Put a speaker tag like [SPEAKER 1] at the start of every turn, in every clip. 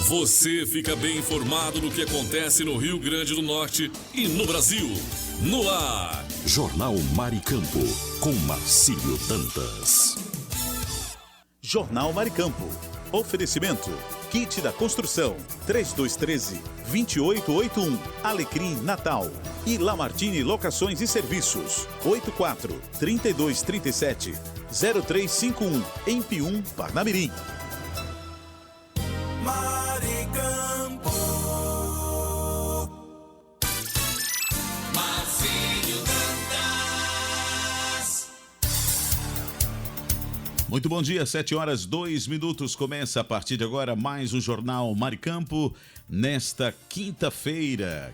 [SPEAKER 1] Você fica bem informado do que acontece no Rio Grande do Norte e no Brasil. No ar,
[SPEAKER 2] Jornal Maricampo, com Marcílio Dantas.
[SPEAKER 3] Jornal Maricampo. Oferecimento. Kit da Construção. 3213-2881. Alecrim Natal. E Lamartine Locações e Serviços. 84-3237-0351. Em Pium, Parnamirim.
[SPEAKER 4] Maricampo. Marcílio Dantas.
[SPEAKER 3] Muito bom dia, 7h02. Começa a partir de agora mais um Jornal Maricampo. Nesta quinta-feira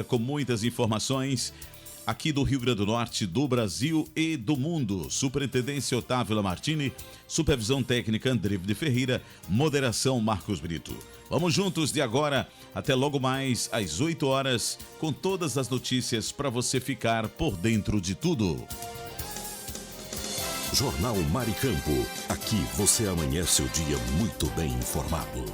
[SPEAKER 3] com muitas informações aqui do Rio Grande do Norte, do Brasil e do mundo. Superintendência Otávio Lamartine, supervisão técnica André de Ferreira, moderação Marcos Brito. Vamos juntos de agora até logo mais às 8 horas com todas as notícias para você ficar por dentro de tudo.
[SPEAKER 2] Jornal Maricampo. Aqui você amanhece o dia muito bem informado.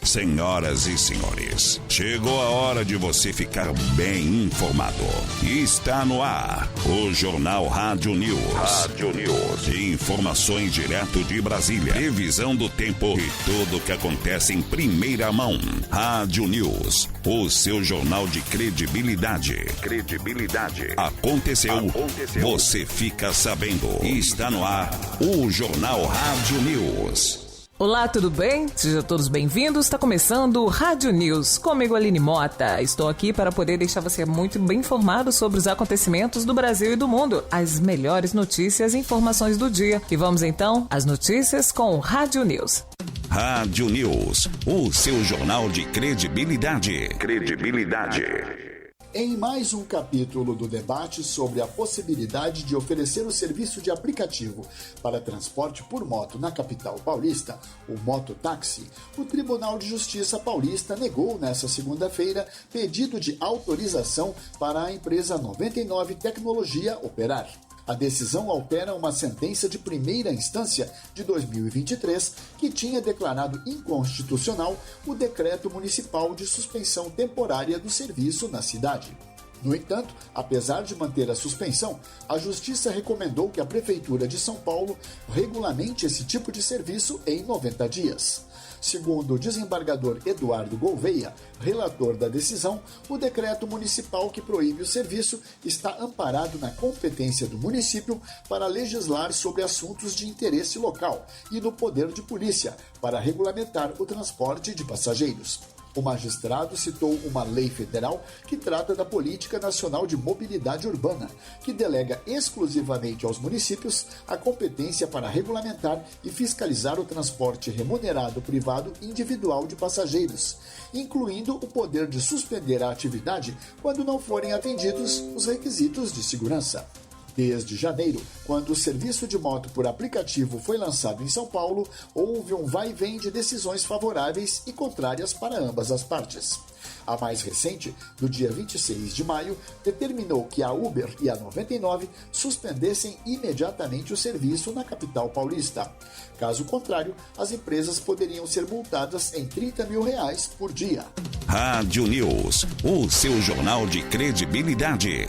[SPEAKER 5] Senhoras e senhores, chegou a hora de você ficar bem informado. Está no ar o Jornal Rádio News. Informações direto de Brasília. Previsão do tempo e tudo o que acontece em primeira mão. Rádio News, o seu jornal de credibilidade. Aconteceu. Você fica sabendo. Está no ar o Jornal Rádio News.
[SPEAKER 6] Olá, tudo bem? Sejam todos bem-vindos. Está começando o Rádio News. Comigo, Aline Mota. Estou aqui para poder deixar você muito bem informado sobre os acontecimentos do Brasil e do mundo, as melhores notícias e informações do dia. E vamos então às notícias com o Rádio News.
[SPEAKER 5] Rádio News, o seu jornal de credibilidade.
[SPEAKER 7] Em mais um capítulo do debate sobre a possibilidade de oferecer o serviço de aplicativo para transporte por moto na capital paulista, o mototáxi, o Tribunal de Justiça Paulista negou nesta segunda-feira pedido de autorização para a empresa 99 Tecnologia operar. A decisão altera uma sentença de primeira instância de 2023 que tinha declarado inconstitucional o decreto municipal de suspensão temporária do serviço na cidade. No entanto, apesar de manter a suspensão, a Justiça recomendou que a Prefeitura de São Paulo regulamente esse tipo de serviço em 90 dias. Segundo o desembargador Eduardo Gouveia, relator da decisão, o decreto municipal que proíbe o serviço está amparado na competência do município para legislar sobre assuntos de interesse local e no poder de polícia para regulamentar o transporte de passageiros. O magistrado citou uma lei federal que trata da Política Nacional de Mobilidade Urbana, que delega exclusivamente aos municípios a competência para regulamentar e fiscalizar o transporte remunerado privado individual de passageiros, incluindo o poder de suspender a atividade quando não forem atendidos os requisitos de segurança. Desde janeiro, quando o serviço de moto por aplicativo foi lançado em São Paulo, houve um vai e vem de decisões favoráveis e contrárias para ambas as partes. A mais recente, do dia 26 de maio, determinou que a Uber e a 99 suspendessem imediatamente o serviço na capital paulista. Caso contrário, as empresas poderiam ser multadas em R$30 mil por dia.
[SPEAKER 5] Rádio News, o seu jornal de credibilidade.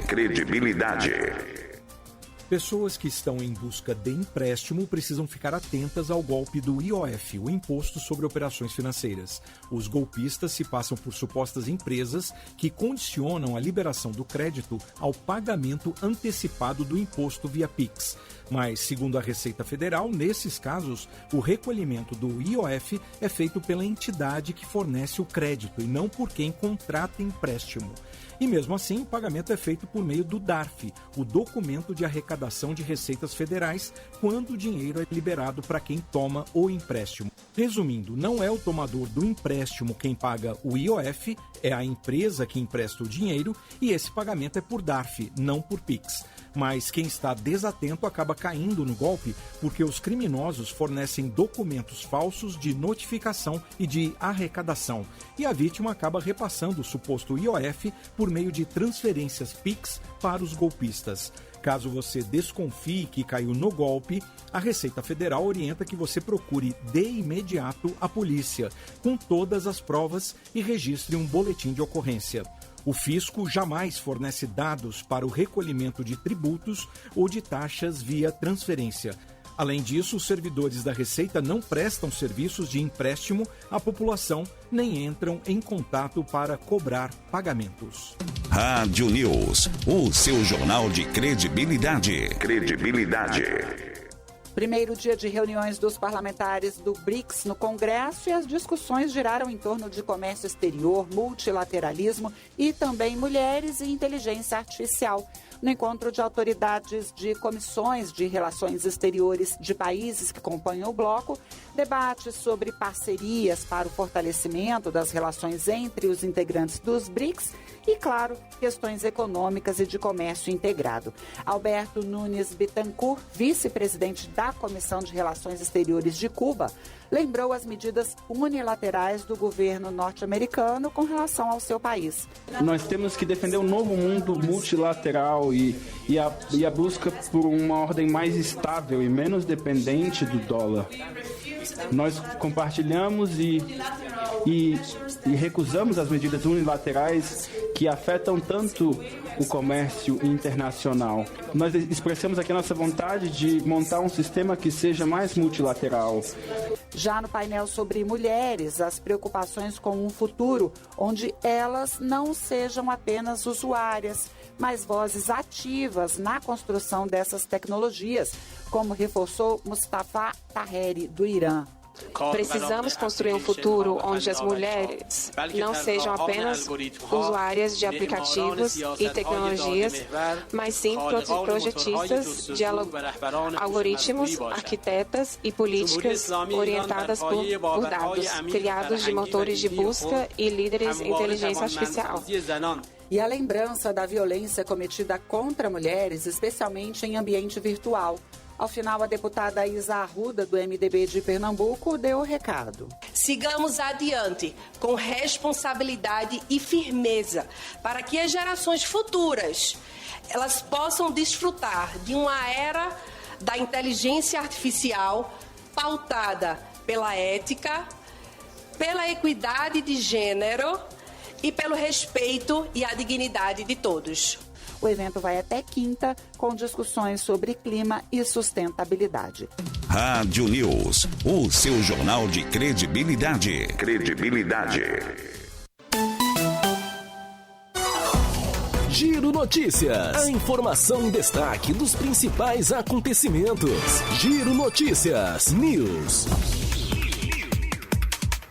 [SPEAKER 8] Pessoas que estão em busca de empréstimo precisam ficar atentas ao golpe do IOF, o Imposto sobre Operações Financeiras. Os golpistas se passam por supostas empresas que condicionam a liberação do crédito ao pagamento antecipado do imposto via Pix. Mas, segundo a Receita Federal, nesses casos, o recolhimento do IOF é feito pela entidade que fornece o crédito e não por quem contrata empréstimo. E mesmo assim, o pagamento é feito por meio do DARF, o Documento de Arrecadação de Receitas Federais, quando o dinheiro é liberado para quem toma o empréstimo. Resumindo, não é o tomador do empréstimo quem paga o IOF, é a empresa que empresta o dinheiro e esse pagamento é por DARF, não por Pix. Mas quem está desatento acaba caindo no golpe porque os criminosos fornecem documentos falsos de notificação e de arrecadação e a vítima acaba repassando o suposto IOF por meio de transferências Pix para os golpistas. Caso você desconfie que caiu no golpe, a Receita Federal orienta que você procure de imediato a polícia, com todas as provas, e registre um boletim de ocorrência. O fisco jamais fornece dados para o recolhimento de tributos ou de taxas via transferência. Além disso, os servidores da Receita não prestam serviços de empréstimo à população, nem entram em contato para cobrar pagamentos.
[SPEAKER 5] Rádio News, o seu jornal de credibilidade.
[SPEAKER 9] Primeiro dia de reuniões dos parlamentares do BRICS no Congresso, e as discussões giraram em torno de comércio exterior, multilateralismo e também mulheres e inteligência artificial. No encontro de autoridades de comissões de relações exteriores de países que compõem o bloco, debates sobre parcerias para o fortalecimento das relações entre os integrantes dos BRICS e, claro, questões econômicas e de comércio integrado. Alberto Nunes Bittencourt, vice-presidente da Comissão de Relações Exteriores de Cuba, lembrou as medidas unilaterais do governo norte-americano com relação ao seu país.
[SPEAKER 10] Nós temos que defender um novo mundo multilateral e a busca por uma ordem mais estável e menos dependente do dólar. Nós compartilhamos e recusamos as medidas unilaterais que afetam tanto o comércio internacional. Nós expressamos aqui a nossa vontade de montar um sistema que seja mais multilateral.
[SPEAKER 9] Já no painel sobre mulheres, as preocupações com um futuro onde elas não sejam apenas usuárias, mas vozes ativas na construção dessas tecnologias, como reforçou Mustafa Taheri, do Irã.
[SPEAKER 11] Precisamos construir um futuro onde as mulheres não sejam apenas usuárias de aplicativos e tecnologias, mas sim projetistas de algoritmos, arquitetas e políticas orientadas por dados, criados de motores de busca e líderes em inteligência artificial.
[SPEAKER 9] E a lembrança da violência cometida contra mulheres, especialmente em ambiente virtual. Ao final, a deputada Isa Arruda, do MDB de Pernambuco, deu o recado.
[SPEAKER 12] Sigamos adiante com responsabilidade e firmeza para que as gerações futuras elas possam desfrutar de uma era da inteligência artificial pautada pela ética, pela equidade de gênero e pelo respeito e a dignidade de todos.
[SPEAKER 9] O evento vai até quinta, com discussões sobre clima e sustentabilidade.
[SPEAKER 5] Rádio News, o seu jornal de credibilidade.
[SPEAKER 13] Giro Notícias. A informação em destaque dos principais acontecimentos. Giro Notícias News.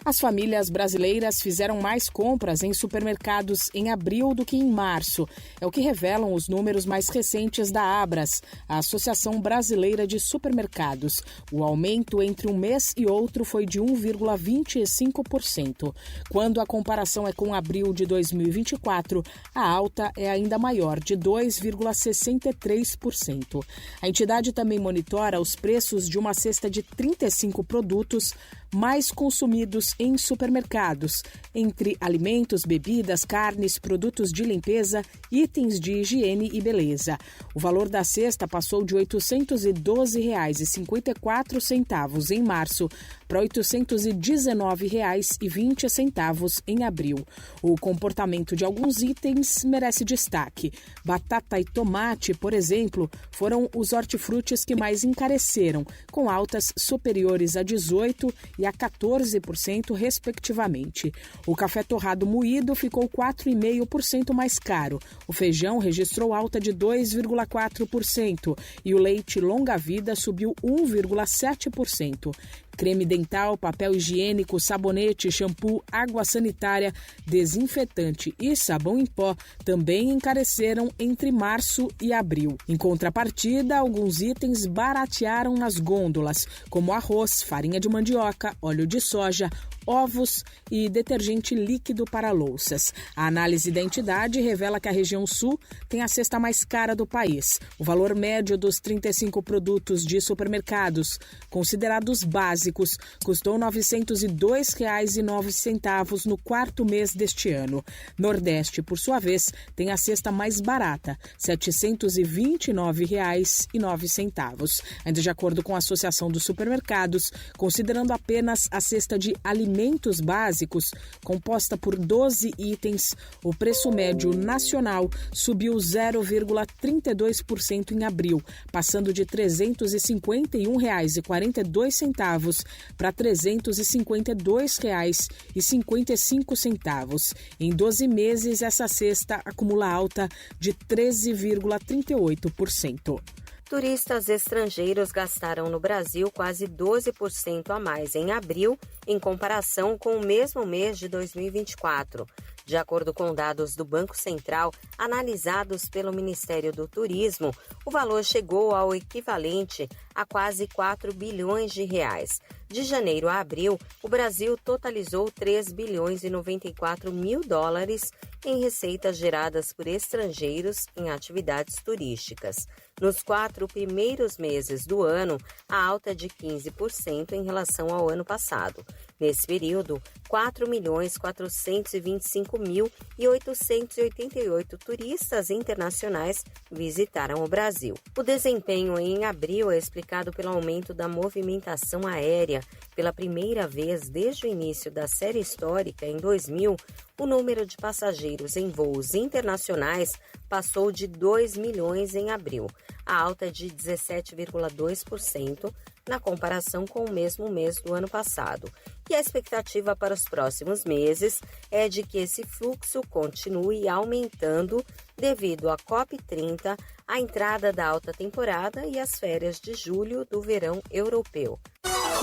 [SPEAKER 14] As famílias brasileiras fizeram mais compras em supermercados em abril do que em março. É o que revelam os números mais recentes da Abras, a Associação Brasileira de Supermercados. O aumento entre um mês e outro foi de 1,25%. Quando a comparação é com abril de 2024, a alta é ainda maior, de 2,63%. A entidade também monitora os preços de uma cesta de 35 produtos mais consumidos em supermercados, entre alimentos, bebidas, carnes, produtos de limpeza, itens de higiene e beleza. O valor da cesta passou de R$ 812,54 em março para R$ 819,20 em abril. O comportamento de alguns itens merece destaque. Batata e tomate, por exemplo, foram os hortifrutis que mais encareceram, com altas superiores a 18% e a 14%, respectivamente. O café torrado moído ficou 4,5% mais caro. O feijão registrou alta de 2,4% e o leite longa-vida subiu 1,7%. Creme dental, papel higiênico, sabonete, shampoo, água sanitária, desinfetante e sabão em pó também encareceram entre março e abril. Em contrapartida, alguns itens baratearam nas gôndolas, como arroz, farinha de mandioca, óleo de soja, ovos e detergente líquido para louças. A análise da entidade revela que a região sul tem a cesta mais cara do país. O valor médio dos 35 produtos de supermercados considerados básicos básicos custou R$ 902,09 no quarto mês deste ano. Nordeste, por sua vez, tem a cesta mais barata, R$ 729,09. Ainda de acordo com a Associação dos Supermercados, considerando apenas a cesta de alimentos básicos, composta por 12 itens, o preço médio nacional subiu 0,32% em abril, passando de R$ 351,42 para R$ 352,55. Em 12 meses, essa cesta acumula alta de 13,38%.
[SPEAKER 15] Turistas estrangeiros gastaram no Brasil quase 12% a mais em abril, em comparação com o mesmo mês de 2024. De acordo com dados do Banco Central, analisados pelo Ministério do Turismo, o valor chegou ao equivalente a quase 4 bilhões de reais. De janeiro a abril, o Brasil totalizou 3 bilhões e 94 mil dólares em receitas geradas por estrangeiros em atividades turísticas. Nos 4 primeiros meses do ano, a alta é de 15% em relação ao ano passado. Nesse período, 4.425.888 turistas internacionais visitaram o Brasil. O desempenho em abril é explicado pelo aumento da movimentação aérea. Pela primeira vez desde o início da série histórica, em 2000, o número de passageiros em voos internacionais passou de 2 milhões em abril. A alta é de 17,2% na comparação com o mesmo mês do ano passado. E a expectativa para os próximos meses é de que esse fluxo continue aumentando devido à COP30, a entrada da alta temporada e as férias de julho do verão europeu.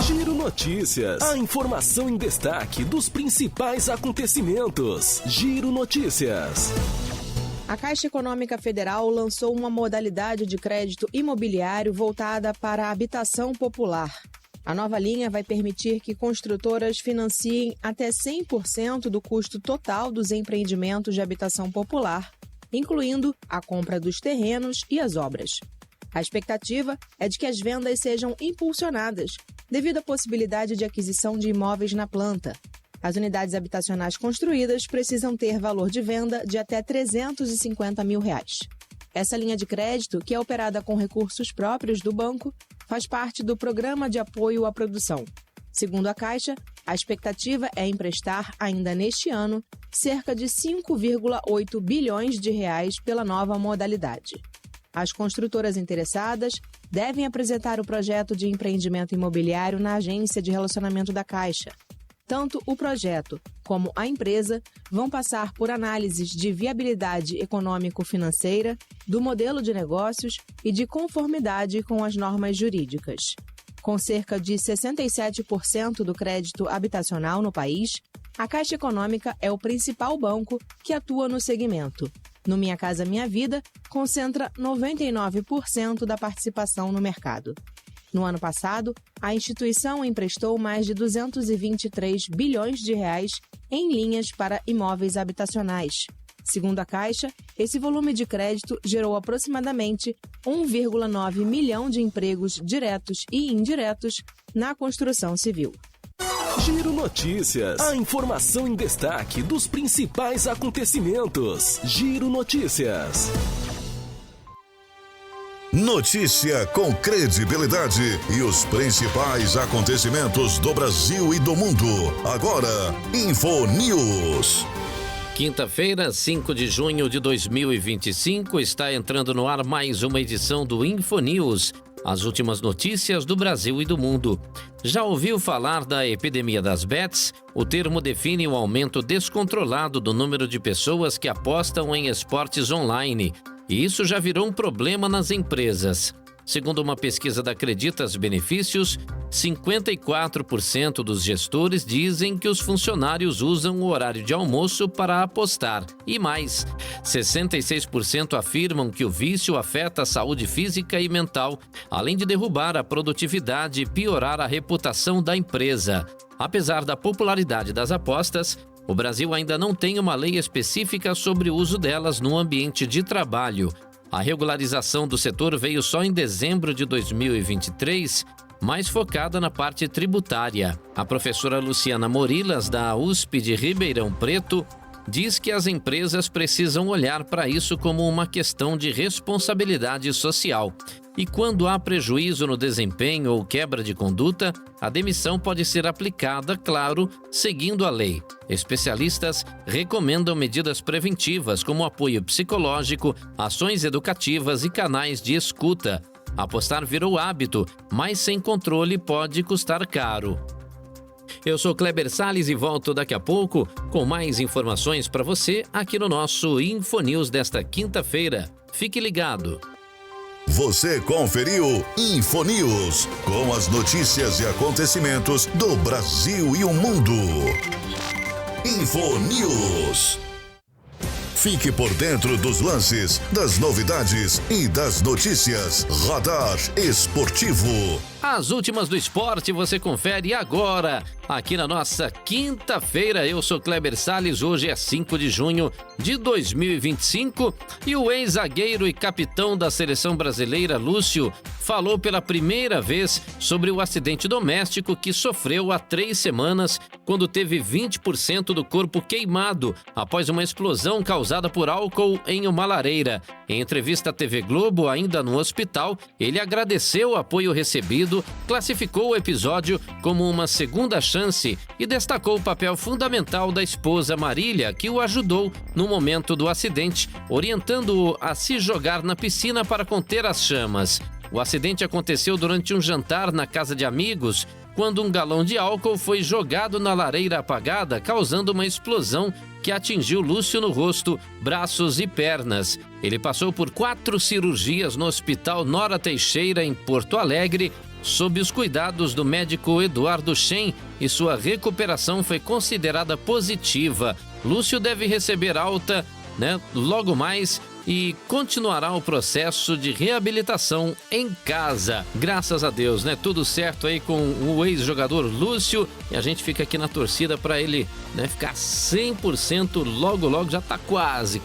[SPEAKER 13] Giro Notícias. A informação em destaque dos principais acontecimentos. Giro Notícias.
[SPEAKER 16] A Caixa Econômica Federal lançou uma modalidade de crédito imobiliário voltada para a habitação popular. A nova linha vai permitir que construtoras financiem até 100% do custo total dos empreendimentos de habitação popular, incluindo a compra dos terrenos e as obras. A expectativa é de que as vendas sejam impulsionadas, devido à possibilidade de aquisição de imóveis na planta. As unidades habitacionais construídas precisam ter valor de venda de até R$ 350 mil. Essa linha de crédito, que é operada com recursos próprios do banco, faz parte do Programa de Apoio à Produção. Segundo a Caixa, a expectativa é emprestar, ainda neste ano, cerca de 5,8 bilhões de reais pela nova modalidade. As construtoras interessadas devem apresentar o projeto de empreendimento imobiliário na Agência de Relacionamento da Caixa. Tanto o projeto como a empresa vão passar por análises de viabilidade econômico-financeira, do modelo de negócios e de conformidade com as normas jurídicas. Com cerca de 67% do crédito habitacional no país, a Caixa Econômica é o principal banco que atua no segmento. No Minha Casa Minha Vida, concentra 99% da participação no mercado. No ano passado, a instituição emprestou mais de 223 bilhões de reais em linhas para imóveis habitacionais. Segundo a Caixa, esse volume de crédito gerou aproximadamente 1,9 milhão de empregos diretos e indiretos na construção civil.
[SPEAKER 13] Giro Notícias. A informação em destaque dos principais acontecimentos. Giro Notícias.
[SPEAKER 17] Notícia com credibilidade e os principais acontecimentos do Brasil e do mundo. Agora, Info News.
[SPEAKER 18] Quinta-feira, 5 de junho de 2025, está entrando no ar mais uma edição do Info News. As últimas notícias do Brasil e do mundo. Já ouviu falar da epidemia das bets? O termo define o aumento descontrolado do número de pessoas que apostam em esportes online. E isso já virou um problema nas empresas. Segundo uma pesquisa da Acreditas Benefícios, 54% dos gestores dizem que os funcionários usam o horário de almoço para apostar. E mais, 66% afirmam que o vício afeta a saúde física e mental, além de derrubar a produtividade e piorar a reputação da empresa. Apesar da popularidade das apostas, o Brasil ainda não tem uma lei específica sobre o uso delas no ambiente de trabalho. A regularização do setor veio só em dezembro de 2023 mais focada na parte tributária. A professora Luciana Morilas, da USP de Ribeirão Preto, diz que as empresas precisam olhar para isso como uma questão de responsabilidade social. E quando há prejuízo no desempenho ou quebra de conduta, a demissão pode ser aplicada, claro, seguindo a lei. Especialistas recomendam medidas preventivas, como apoio psicológico, ações educativas e canais de escuta. Apostar virou hábito, mas sem controle pode custar caro. Eu sou Kleber Salles e volto daqui a pouco com mais informações para você aqui no nosso InfoNews desta quinta-feira. Fique ligado.
[SPEAKER 17] Você conferiu InfoNews, com as notícias e acontecimentos do Brasil e o mundo. InfoNews. Fique por dentro dos lances, das novidades e das notícias. Radar Esportivo.
[SPEAKER 18] As últimas do esporte você confere agora, aqui na nossa quinta-feira. Eu sou Kleber Salles, hoje é 5 de junho de 2025 e o ex-zagueiro e capitão da seleção brasileira, Lúcio, falou pela primeira vez sobre o acidente doméstico que sofreu há 3 semanas, quando teve 20% do corpo queimado após uma explosão causada por álcool em uma lareira. Em entrevista à TV Globo, ainda no hospital, ele agradeceu o apoio recebido, classificou o episódio como uma segunda chance e destacou o papel fundamental da esposa Marília, que o ajudou no momento do acidente, orientando-o a se jogar na piscina para conter as chamas. O acidente aconteceu durante um jantar na casa de amigos, quando um galão de álcool foi jogado na lareira apagada, causando uma explosão que atingiu Lúcio no rosto, braços e pernas. Ele passou por 4 cirurgias no Hospital Nora Teixeira, em Porto Alegre, sob os cuidados do médico Eduardo Shen, e sua recuperação foi considerada positiva. Lúcio deve receber alta, logo mais, e continuará o processo de reabilitação em casa. Graças a Deus, tudo certo aí com o ex-jogador Lúcio, e a gente fica aqui na torcida para ele, ficar 100% logo, já tá quase,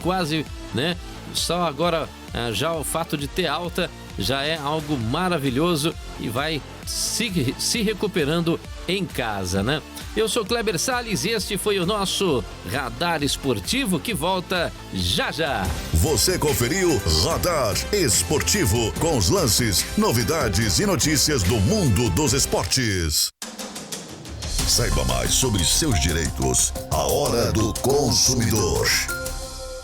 [SPEAKER 18] só agora já o fato de ter alta já é algo maravilhoso e vai se recuperando em casa, Eu sou Kleber Salles e este foi o nosso Radar Esportivo, que volta já já.
[SPEAKER 17] Você conferiu Radar Esportivo, com os lances, novidades e notícias do mundo dos esportes. Saiba mais sobre seus direitos. A Hora do Consumidor.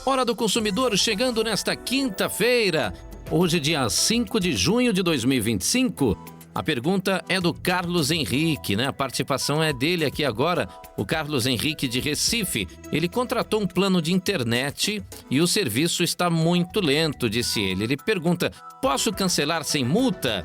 [SPEAKER 18] Hora do Consumidor chegando nesta quinta-feira. Hoje, dia 5 de junho de 2025, a pergunta é do Carlos Henrique, A participação é dele aqui agora, o Carlos Henrique de Recife. Ele contratou um plano de internet e o serviço está muito lento, disse ele. Ele pergunta, posso cancelar sem multa?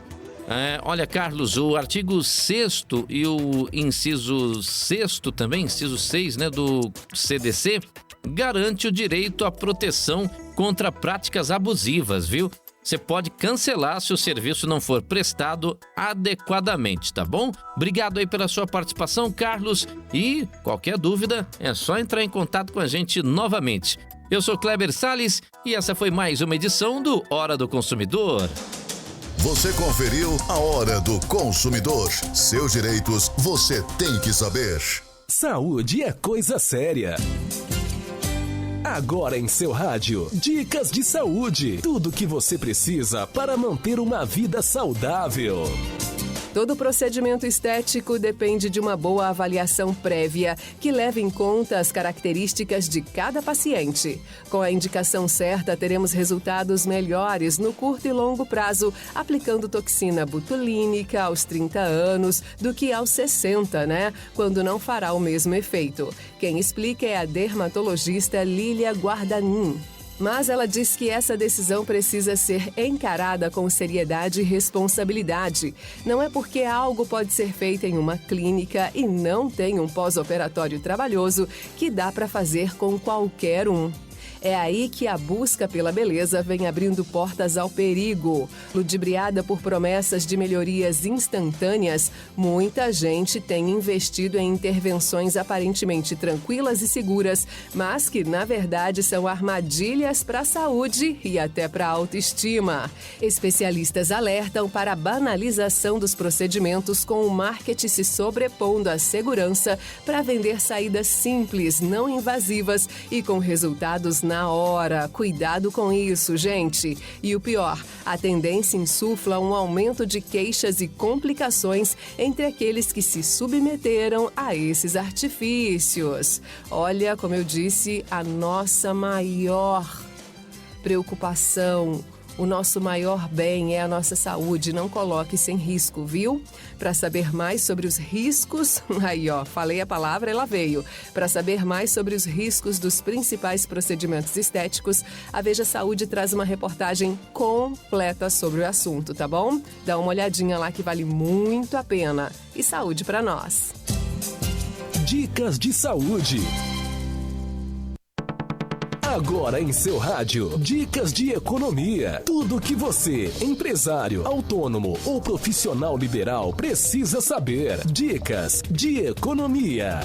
[SPEAKER 18] Olha, Carlos, o artigo 6º e o inciso 6º também, inciso 6, do CDC, garante o direito à proteção contra práticas abusivas, viu? Você pode cancelar se o serviço não for prestado adequadamente, tá bom? Obrigado aí pela sua participação, Carlos. E qualquer dúvida, é só entrar em contato com a gente novamente. Eu sou Kleber Salles e essa foi mais uma edição do Hora do Consumidor.
[SPEAKER 17] Você conferiu a Hora do Consumidor. Seus direitos você tem que saber.
[SPEAKER 13] Saúde é coisa séria. Agora em seu rádio, dicas de saúde. Tudo o que você precisa para manter uma vida saudável.
[SPEAKER 19] Todo procedimento estético depende de uma boa avaliação prévia, que leva em conta as características de cada paciente. Com a indicação certa, teremos resultados melhores no curto e longo prazo, aplicando toxina botulínica aos 30 anos do que aos 60, Quando não fará o mesmo efeito. Quem explica é a dermatologista Lília Guardanin. Mas ela diz que essa decisão precisa ser encarada com seriedade e responsabilidade. Não é porque algo pode ser feito em uma clínica e não tem um pós-operatório trabalhoso que dá para fazer com qualquer um. É aí que a busca pela beleza vem abrindo portas ao perigo. Ludibriada por promessas de melhorias instantâneas, muita gente tem investido em intervenções aparentemente tranquilas e seguras, mas que, na verdade, são armadilhas para a saúde e até para a autoestima. Especialistas alertam para a banalização dos procedimentos, com o marketing se sobrepondo à segurança para vender saídas simples, não invasivas e com resultados na hora. Cuidado com isso, gente. E o pior, a tendência insufla um aumento de queixas e complicações entre aqueles que se submeteram a esses artifícios. Olha, como eu disse, a nossa maior preocupação, o nosso maior bem é a nossa saúde. Não coloque sem risco, viu? Para saber mais sobre os riscos... Aí, ó, falei a palavra, ela veio. Para saber mais sobre os riscos dos principais procedimentos estéticos, a Veja Saúde traz uma reportagem completa sobre o assunto, tá bom? Dá uma olhadinha lá que vale muito a pena. E saúde para nós.
[SPEAKER 13] Dicas de saúde. Agora em seu rádio, dicas de economia. Tudo que você, empresário, autônomo ou profissional liberal, precisa saber. Dicas de economia.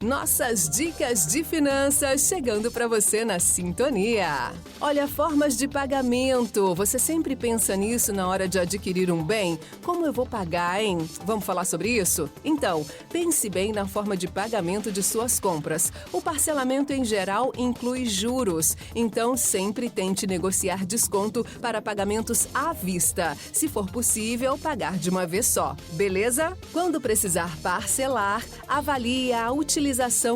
[SPEAKER 19] Nossas dicas de finanças chegando para você na sintonia. Olha, formas de pagamento. Você sempre pensa nisso na hora de adquirir um bem? Como eu vou pagar, hein? Vamos falar sobre isso? Então, pense bem na forma de pagamento de suas compras. O parcelamento em geral inclui juros, então sempre tente negociar desconto para pagamentos à vista. Se for possível, pagar de uma vez só, beleza? Quando precisar parcelar, avalie a utilização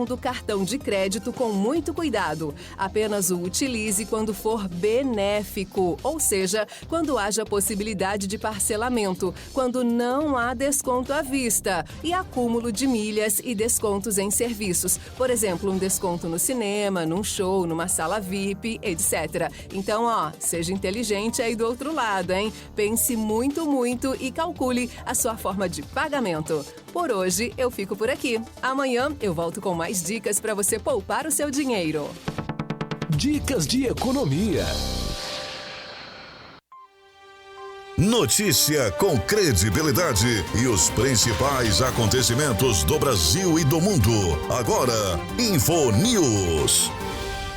[SPEAKER 19] do cartão de crédito com muito cuidado. Apenas o utilize quando for benéfico, ou seja, quando haja possibilidade de parcelamento, quando não há desconto à vista e acúmulo de milhas e descontos em serviços. Por exemplo, um desconto no cinema, num show, numa sala VIP, etc. Então, ó, seja inteligente aí do outro lado, hein? Pense muito, muito e calcule a sua forma de pagamento. Por hoje, eu fico por aqui. Amanhã eu volto com mais dicas para você poupar o seu dinheiro.
[SPEAKER 13] Dicas de economia.
[SPEAKER 17] Notícia com credibilidade e os principais acontecimentos do Brasil e do mundo. Agora, InfoNews.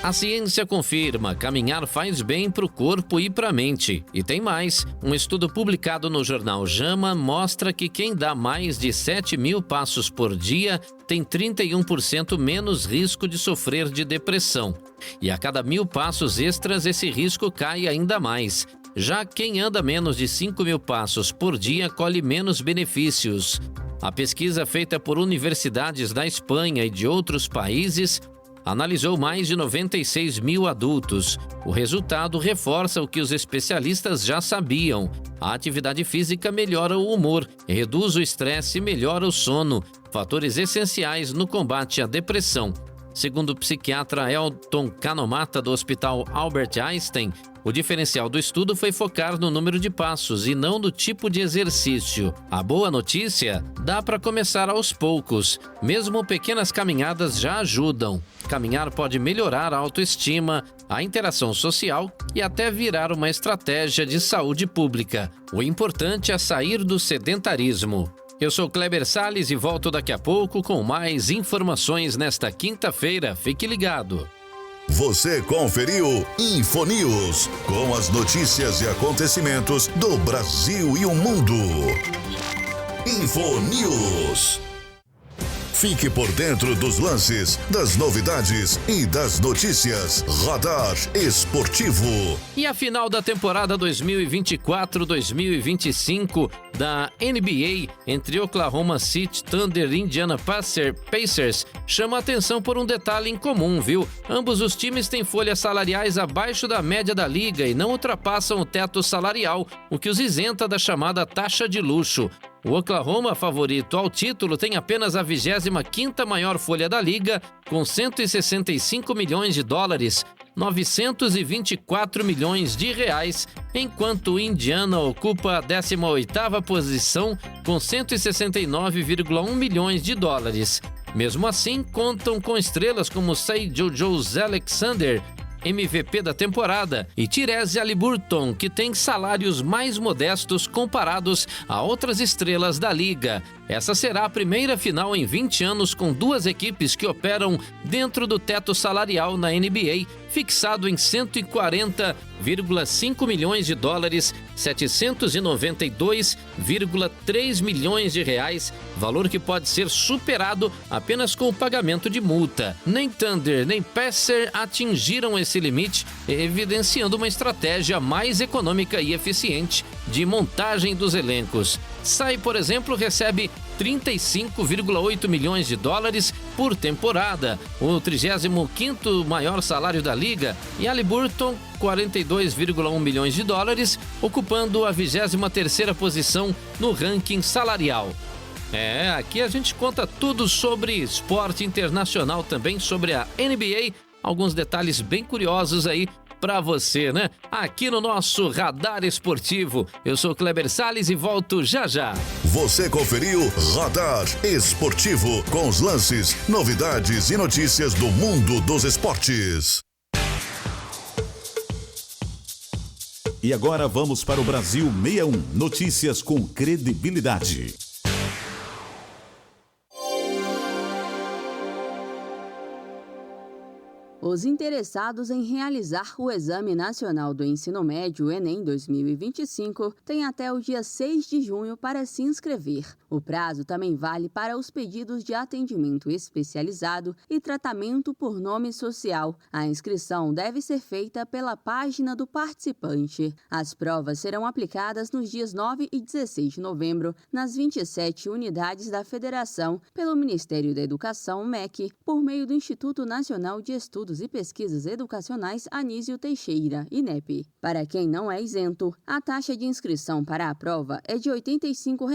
[SPEAKER 18] A ciência confirma, caminhar faz bem para o corpo e para a mente. E tem mais, um estudo publicado no jornal JAMA mostra que quem dá mais de 7.000 passos por dia tem 31% menos risco de sofrer de depressão. E a cada 1.000 passos extras, esse risco cai ainda mais. Já quem anda menos de 5.000 passos por dia colhe menos benefícios. A pesquisa feita por universidades da Espanha e de outros países analisou mais de 96 mil adultos. O resultado reforça o que os especialistas já sabiam. A atividade física melhora o humor, reduz o estresse e melhora o sono, fatores essenciais no combate à depressão. Segundo o psiquiatra Elton Canomata, do Hospital Albert Einstein, o diferencial do estudo foi focar no número de passos e não no tipo de exercício. A boa notícia? Dá para começar aos poucos. Mesmo pequenas caminhadas já ajudam. Caminhar pode melhorar a autoestima, a interação social e até virar uma estratégia de saúde pública. O importante é sair do sedentarismo. Eu sou Kleber Salles e volto daqui a pouco com mais informações nesta quinta-feira. Fique ligado.
[SPEAKER 17] Você conferiu InfoNews, com as notícias e acontecimentos do Brasil e o mundo. InfoNews. Fique por dentro dos lances, das novidades e das notícias. Radar Esportivo.
[SPEAKER 18] E a final da temporada 2024-2025 da NBA entre Oklahoma City Thunder e Indiana Pacers chama atenção por um detalhe incomum, viu? Ambos os times têm folhas salariais abaixo da média da liga e não ultrapassam o teto salarial, o que os isenta da chamada taxa de luxo. O Oklahoma, favorito ao título, tem apenas a 25ª maior folha da liga, com 165 milhões de dólares, 924 milhões de reais, enquanto o Indiana ocupa a 18ª posição, com 169,1 milhões de dólares. Mesmo assim, contam com estrelas como Shai Gilgeous-Alexander, MVP da temporada, e Tyrese Haliburton, que tem salários mais modestos comparados a outras estrelas da liga. Essa será a primeira final em 20 anos com duas equipes que operam dentro do teto salarial na NBA, fixado em 140,5 milhões de dólares, 792,3 milhões de reais, valor que pode ser superado apenas com o pagamento de multa. Nem Thunder nem Pacers atingiram esse limite, evidenciando uma estratégia mais econômica e eficiente de montagem dos elencos. Sai, por exemplo, recebe 35,8 milhões de dólares por temporada, o 35º maior salário da liga, e Haliburton 42,1 milhões de dólares, ocupando a 23ª posição no ranking salarial. Aqui a gente conta tudo sobre esporte internacional, também sobre a NBA, alguns detalhes bem curiosos aí para você, né? Aqui no nosso Radar Esportivo. Eu sou Kleber Salles e volto já já.
[SPEAKER 17] Você conferiu Radar Esportivo, com os lances, novidades e notícias do mundo dos esportes.
[SPEAKER 3] E agora vamos para o Brasil 61. Notícias com credibilidade.
[SPEAKER 20] Os interessados em realizar o Exame Nacional do Ensino Médio, Enem 2025, têm até o dia 6 de junho para se inscrever. O prazo também vale para os pedidos de atendimento especializado e tratamento por nome social. A inscrição deve ser feita pela página do participante. As provas serão aplicadas nos dias 9 e 16 de novembro, nas 27 unidades da Federação, pelo Ministério da Educação, MEC, por meio do Instituto Nacional de Estudos e Pesquisas Educacionais Anísio Teixeira, INEP. Para quem não é isento, a taxa de inscrição para a prova é de R$ 85.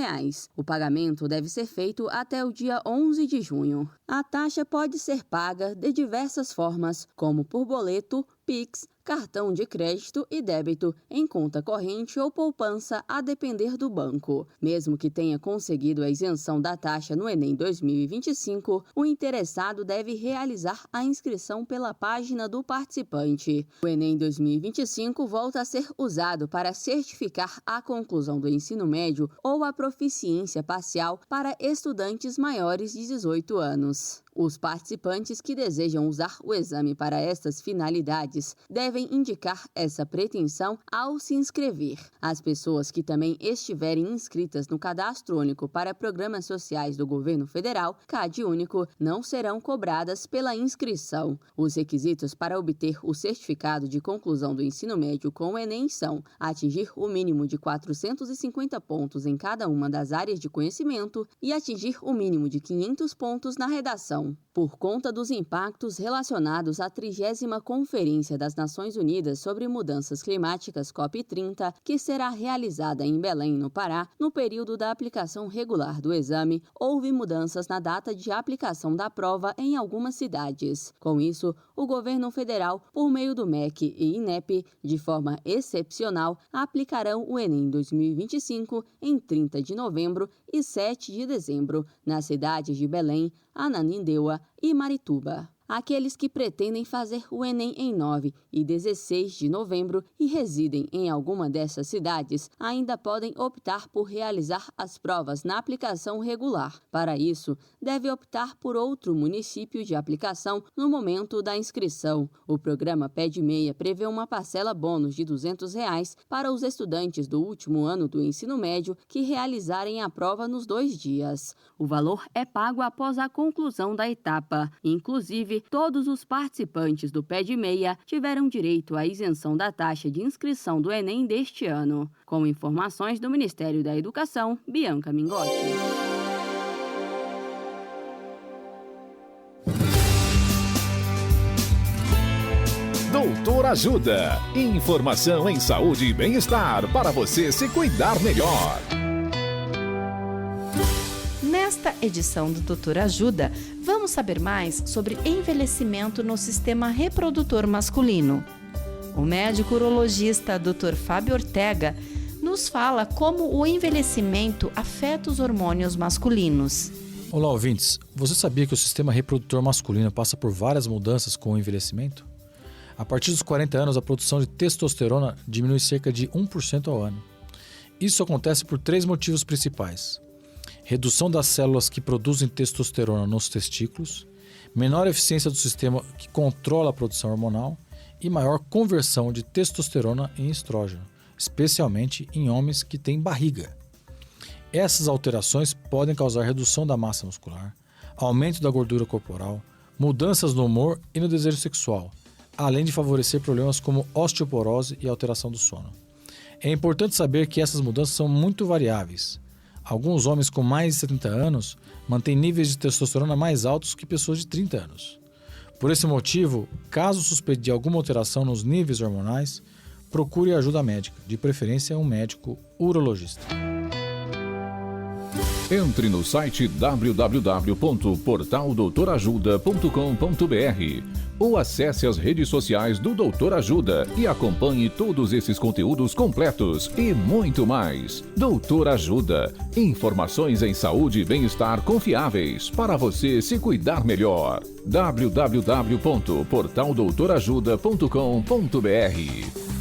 [SPEAKER 20] O pagamento deve ser feito até o dia 11 de junho. A taxa pode ser paga de diversas formas, como por boleto, Pix, cartão de crédito e débito, em conta corrente ou poupança, a depender do banco. Mesmo que tenha conseguido a isenção da taxa no Enem 2025, o interessado deve realizar a inscrição pela página do participante. O Enem 2025 volta a ser usado para certificar a conclusão do ensino médio ou a proficiência parcial para estudantes maiores de 18 anos. Os participantes que desejam usar o exame para estas finalidades devem indicar essa pretensão ao se inscrever. As pessoas que também estiverem inscritas no Cadastro Único para Programas Sociais do Governo Federal, CadÚnico, não serão cobradas pela inscrição. Os requisitos para obter o certificado de conclusão do ensino médio com o Enem são atingir o mínimo de 450 pontos em cada uma das áreas de conhecimento e atingir o mínimo de 500 pontos na redação. Por conta dos impactos relacionados à 30ª Conferência das Nações Unidas sobre Mudanças Climáticas COP30, que será realizada em Belém, no Pará, no período da aplicação regular do exame, houve mudanças na data de aplicação da prova em algumas cidades. Com isso, o governo federal, por meio do MEC e INEP, de forma excepcional, aplicarão o Enem 2025 em 30 de novembro e 7 de dezembro, nas cidades de Belém, Ananindeua e Marituba. Aqueles que pretendem fazer o Enem em 9 e 16 de novembro e residem em alguma dessas cidades ainda podem optar por realizar as provas na aplicação regular. Para isso, deve optar por outro município de aplicação no momento da inscrição. O programa Pede Meia prevê uma parcela bônus de R$ 200 para os estudantes do último ano do ensino médio que realizarem a prova nos 2 dias. O valor é pago após a conclusão da etapa. Inclusive, todos os participantes do Pede Meia tiveram direito à isenção da taxa de inscrição do Enem deste ano. Com informações do Ministério da Educação, Bianca Mingotti.
[SPEAKER 21] Doutor Ajuda. Informação em saúde e bem-estar para você se cuidar melhor.
[SPEAKER 22] Nesta edição do Doutor Ajuda, vamos saber mais sobre envelhecimento no sistema reprodutor masculino. O médico urologista Dr. Fábio Ortega nos fala como o envelhecimento afeta os hormônios masculinos.
[SPEAKER 23] Olá, ouvintes. Você sabia que o sistema reprodutor masculino passa por várias mudanças com o envelhecimento?
[SPEAKER 1] A partir dos 40 anos, a produção de testosterona diminui cerca de 1% ao ano. Isso acontece por 3 motivos principais: redução das células que produzem testosterona nos testículos, menor eficiência do sistema que controla a produção hormonal e maior conversão de testosterona em estrógeno, especialmente em homens que têm barriga. Essas alterações podem causar redução da massa muscular, aumento da gordura corporal, mudanças no humor e no desejo sexual, além de favorecer problemas como osteoporose e alteração do sono. É importante saber que essas mudanças são muito variáveis. Alguns homens com mais de 70 anos mantêm níveis de testosterona mais altos que pessoas de 30 anos. Por esse motivo, caso suspeite de alguma alteração nos níveis hormonais, procure ajuda médica, de preferência um médico urologista.
[SPEAKER 21] Entre no site www.portaldoutorajuda.com.br ou acesse as redes sociais do Doutor Ajuda e acompanhe todos esses conteúdos completos e muito mais. Doutor Ajuda. Informações em saúde e bem-estar confiáveis para você se cuidar melhor. www.portaldoutorajuda.com.br.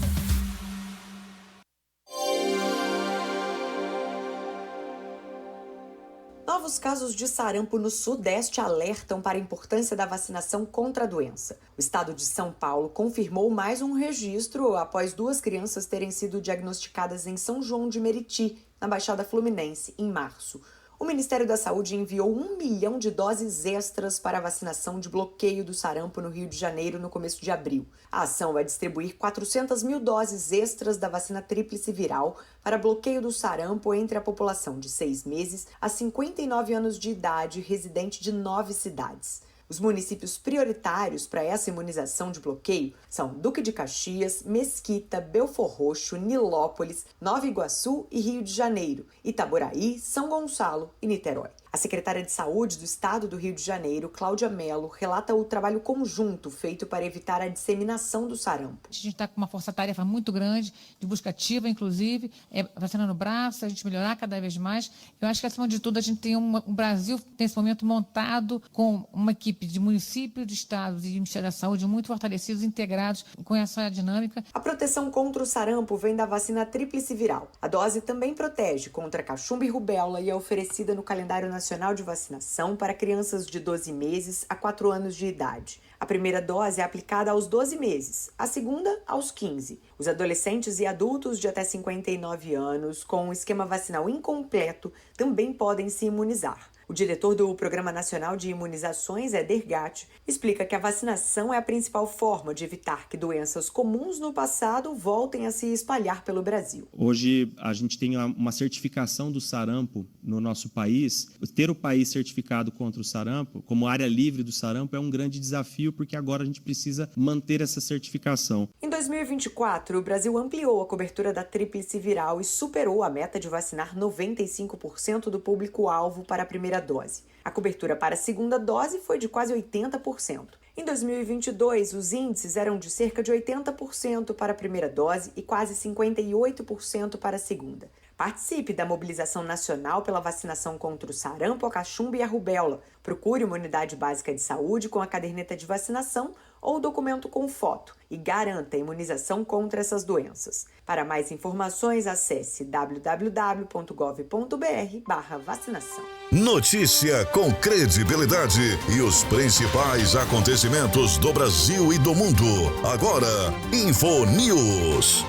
[SPEAKER 4] Novos casos de sarampo no Sudeste alertam para a importância da vacinação contra a doença. O estado de São Paulo confirmou mais um registro após 2 crianças terem sido diagnosticadas em São João de Meriti, na Baixada Fluminense, em março. O Ministério da Saúde enviou 1 milhão de doses extras para a vacinação de bloqueio do sarampo no Rio de Janeiro no começo de abril. A ação vai distribuir 400 mil doses extras da vacina tríplice viral para bloqueio do sarampo entre a população de 6 meses a 59 anos de idade residente de 9 cidades. Os municípios prioritários para essa imunização de bloqueio são Duque de Caxias, Mesquita, Belfor Roxo, Nilópolis, Nova Iguaçu e Rio de Janeiro, Itaboraí, São Gonçalo e Niterói. A secretária de Saúde do Estado do Rio de Janeiro, Cláudia Mello, relata o trabalho conjunto feito para evitar a disseminação do sarampo.
[SPEAKER 23] A gente está com uma força-tarefa muito grande, de busca ativa, inclusive, vacinando o braço, a gente melhorar cada vez mais. Eu acho que, acima de tudo, a gente tem um Brasil, nesse momento, montado com uma equipe de municípios, de estados e de Ministério da Saúde muito fortalecidos, integrados com essa dinâmica.
[SPEAKER 4] A proteção contra o sarampo vem da vacina tríplice viral. A dose também protege contra cachumba e rubéola e é oferecida no calendário nacional de vacinação para crianças de 12 meses a 4 anos de idade. A primeira dose é aplicada aos 12 meses, a segunda aos 15. Os adolescentes e adultos de até 59 anos com um esquema vacinal incompleto também podem se imunizar. O diretor do Programa Nacional de Imunizações, Éder Gatti, explica que a vacinação é a principal forma de evitar que doenças comuns no passado voltem a se espalhar pelo Brasil.
[SPEAKER 24] Hoje a gente tem uma certificação do sarampo no nosso país. Ter o país certificado contra o sarampo, como área livre do sarampo, é um grande desafio porque agora a gente precisa manter essa certificação.
[SPEAKER 4] Em 2024, o Brasil ampliou a cobertura da tríplice viral e superou a meta de vacinar 95% do público-alvo para a primeira dose. A cobertura para a segunda dose foi de quase 80%. Em 2022, os índices eram de cerca de 80% para a primeira dose e quase 58% para a segunda. Participe da mobilização nacional pela vacinação contra o sarampo, a cachumba e a rubéola. Procure uma unidade básica de saúde com a caderneta de vacinação ou documento com foto e garanta a imunização contra essas doenças. Para mais informações, acesse www.gov.br/vacinação.
[SPEAKER 17] Notícia com credibilidade e os principais acontecimentos do Brasil e do mundo. Agora, InfoNews.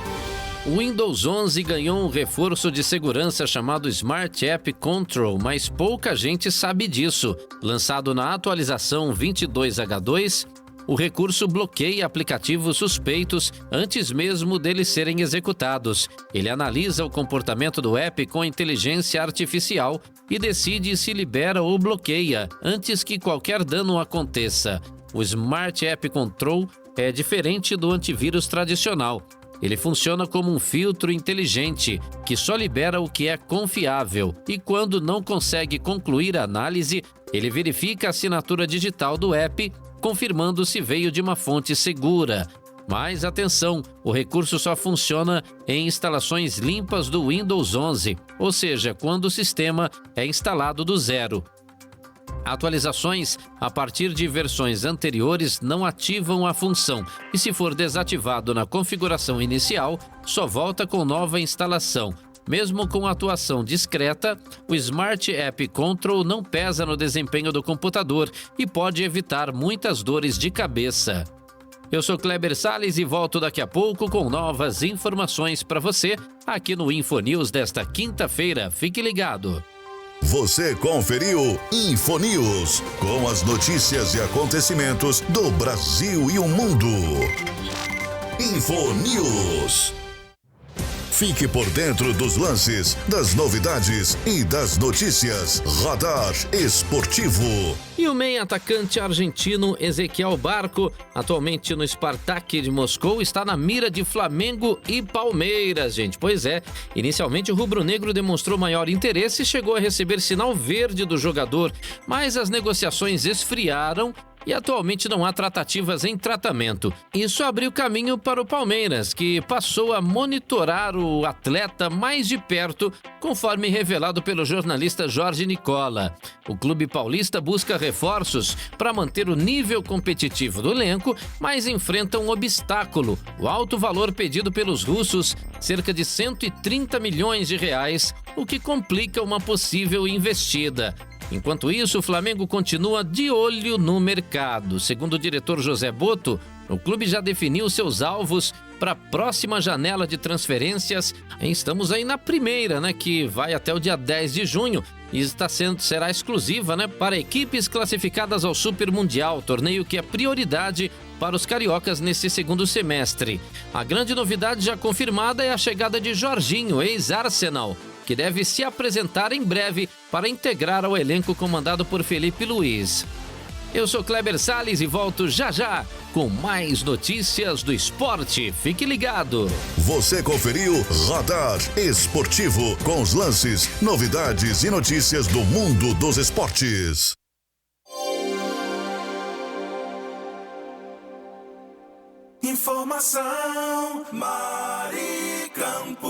[SPEAKER 18] O Windows 11 ganhou um reforço de segurança chamado Smart App Control, mas pouca gente sabe disso. Lançado na atualização 22H2, o recurso bloqueia aplicativos suspeitos antes mesmo deles serem executados. Ele analisa o comportamento do app com inteligência artificial e decide se libera ou bloqueia antes que qualquer dano aconteça. O Smart App Control é diferente do antivírus tradicional. Ele funciona como um filtro inteligente que só libera o que é confiável e, quando não consegue concluir a análise, ele verifica a assinatura digital do app, confirmando se veio de uma fonte segura. Mas atenção, o recurso só funciona em instalações limpas do Windows 11, ou seja, quando o sistema é instalado do zero. Atualizações a partir de versões anteriores não ativam a função e, se for desativado na configuração inicial, só volta com nova instalação. Mesmo com atuação discreta, o Smart App Control não pesa no desempenho do computador e pode evitar muitas dores de cabeça. Eu sou Kleber Salles e volto daqui a pouco com novas informações para você aqui no InfoNews desta quinta-feira. Fique ligado.
[SPEAKER 17] Você conferiu InfoNews, com as notícias e acontecimentos do Brasil e o mundo. InfoNews. Fique por dentro dos lances, das novidades e das notícias. Radar Esportivo.
[SPEAKER 18] E o meia atacante argentino Ezequiel Barco, atualmente no Spartak de Moscou, está na mira de Flamengo e Palmeiras, gente. Pois é, inicialmente o rubro-negro demonstrou maior interesse e chegou a receber sinal verde do jogador, mas as negociações esfriaram e atualmente não há tratativas em tratamento. Isso abriu caminho para o Palmeiras, que passou a monitorar o atleta mais de perto, conforme revelado pelo jornalista Jorge Nicola. O clube paulista busca reforços para manter o nível competitivo do elenco, mas enfrenta um obstáculo: o alto valor pedido pelos russos, cerca de 130 milhões de reais, o que complica uma possível investida. Enquanto isso, o Flamengo continua de olho no mercado. Segundo o diretor José Boto, o clube já definiu seus alvos para a próxima janela de transferências. Estamos aí na primeira, que vai até o dia 10 de junho e será exclusiva, para equipes classificadas ao Super Mundial, torneio que é prioridade para os cariocas nesse segundo semestre. A grande novidade já confirmada é a chegada de Jorginho, ex-Arsenal, que deve se apresentar em breve para integrar ao elenco comandado por Felipe Luiz. Eu sou Kleber Salles e volto já com mais notícias do esporte. Fique ligado.
[SPEAKER 17] Você conferiu Radar Esportivo, com os lances, novidades e notícias do mundo dos esportes.
[SPEAKER 2] Informação Maricampo.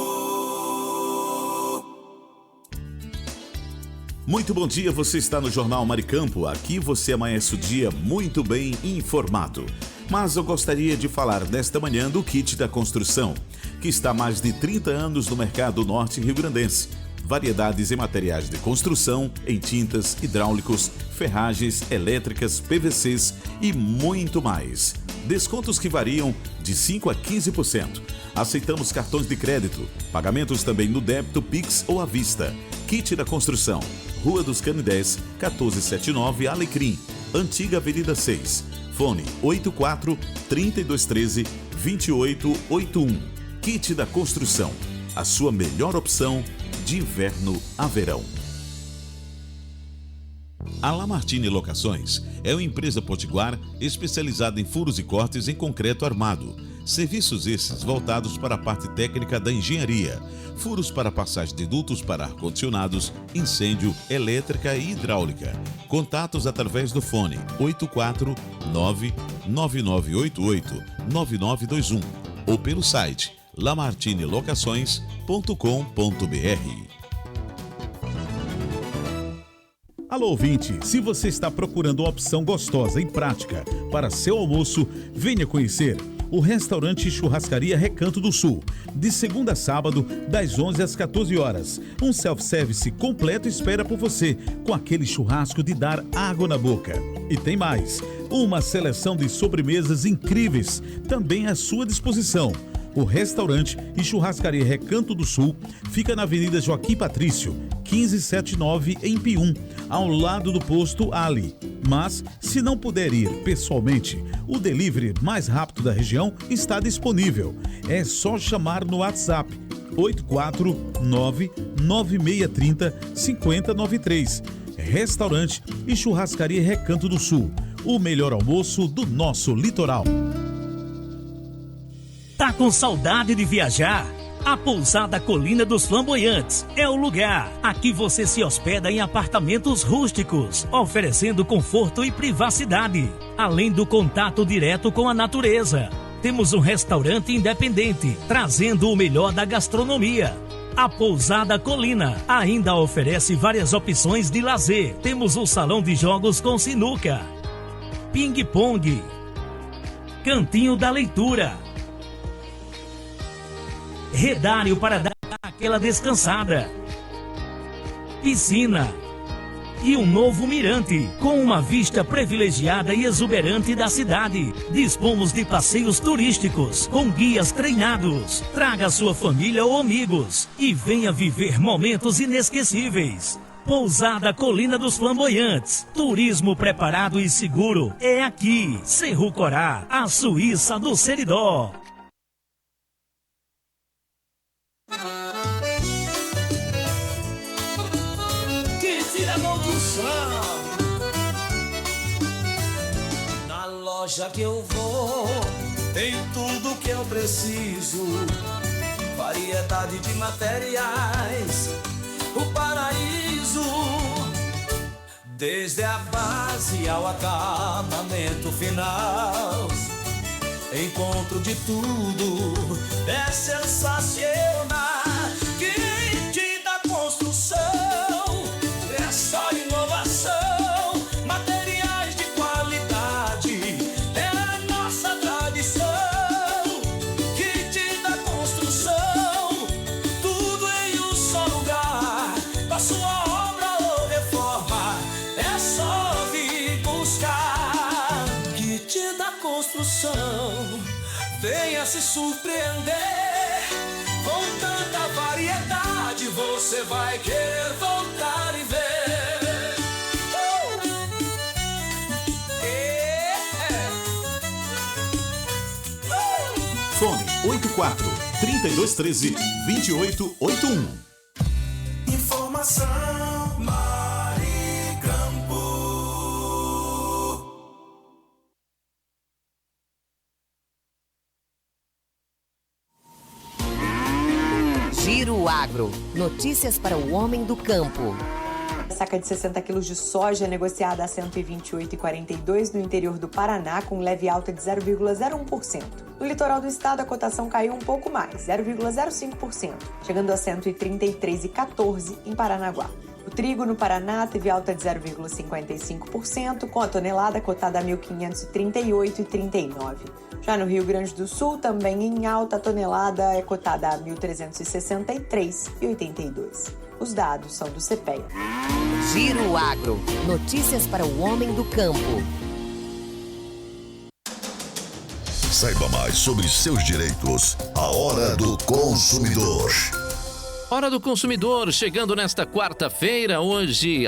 [SPEAKER 3] Muito bom dia, você está no Jornal Maricampo. Aqui você amanhece o dia muito bem informado. Mas eu gostaria de falar nesta manhã do Kit da Construção, que está há mais de 30 anos no mercado norte rio-grandense. Variedades em materiais de construção, em tintas, hidráulicos, ferragens, elétricas, PVCs e muito mais. Descontos que variam de 5% a 15%. Aceitamos cartões de crédito, pagamentos também no débito, Pix ou à vista. Kit da Construção, Rua dos Canidés, 1479 Alecrim, Antiga Avenida 6. Fone 84-3213-2881. Kit da Construção, a sua melhor opção de inverno a verão. A Lamartine Locações é uma empresa potiguar especializada em furos e cortes em concreto armado. Serviços esses voltados para a parte técnica da engenharia. Furos para passagem de dutos para ar-condicionados, incêndio, elétrica e hidráulica. Contatos através do fone 849-9988-9921 ou pelo site lamartinelocações.com.br.
[SPEAKER 6] Alô, ouvinte, se você está procurando uma opção gostosa e prática para seu almoço, venha conhecer o restaurante Churrascaria Recanto do Sul, de segunda a sábado, das 11 às 14 horas. Um self-service completo espera por você, com aquele churrasco de dar água na boca. E tem mais, uma seleção de sobremesas incríveis também à sua disposição. O restaurante e churrascaria Recanto do Sul fica na Avenida Joaquim Patrício, 1579, em Pium, ao lado do posto Ali. Mas, se não puder ir pessoalmente, o delivery mais rápido da região está disponível. É só chamar no WhatsApp 849-9630-5093. Restaurante e churrascaria Recanto do Sul, o melhor almoço do nosso litoral.
[SPEAKER 7] Tá com saudade de viajar? A Pousada Colina dos Flamboyantes é o lugar. Aqui você se hospeda em apartamentos rústicos, oferecendo conforto e privacidade, além do contato direto com a natureza. Temos um restaurante independente, trazendo o melhor da gastronomia. A Pousada Colina ainda oferece várias opções de lazer. Temos um salão de jogos com sinuca, ping-pong, cantinho da leitura, redário para dar aquela descansada, piscina e um novo mirante, com uma vista privilegiada e exuberante da cidade. Dispomos de passeios turísticos, com guias treinados. Traga sua família ou amigos e venha viver momentos inesquecíveis. Pousada Colina dos Flamboyantes. Turismo preparado e seguro é aqui. Cerro Corá, a Suíça do Seridó.
[SPEAKER 2] Na loja que eu vou, tem tudo que eu preciso. Variedade de materiais, o paraíso. Desde a base ao acabamento final, encontro de tudo, é sensacional. Kit da construção, é só inovação, materiais de qualidade, é a nossa tradição. Kit da construção, tudo em um só lugar. Pra sua obra ou reforma, é só vir buscar. Kit da construção, venha se surpreender. Com tanta variedade, você vai querer voltar e ver.
[SPEAKER 3] Fone 84-3213-2881.
[SPEAKER 2] Informação Maricampo.
[SPEAKER 8] Giro Agro. Notícias para o homem do campo.
[SPEAKER 4] A saca de 60 quilos de soja negociada a R$ 128,42 no interior do Paraná, com leve alta de 0,01%. No litoral do estado, a cotação caiu um pouco mais, 0,05%, chegando a R$ 133,14 em Paranaguá. O trigo no Paraná teve alta de 0,55%, com a tonelada cotada a R$ 1.538,39. Já no Rio Grande do Sul, também em alta, a tonelada é cotada a R$ 1.363,82. Os dados são do CPEA.
[SPEAKER 8] Giro Agro. Notícias para o homem do campo.
[SPEAKER 17] Saiba mais sobre seus direitos. A Hora do Consumidor.
[SPEAKER 18] Hora do Consumidor, chegando nesta quarta-feira, hoje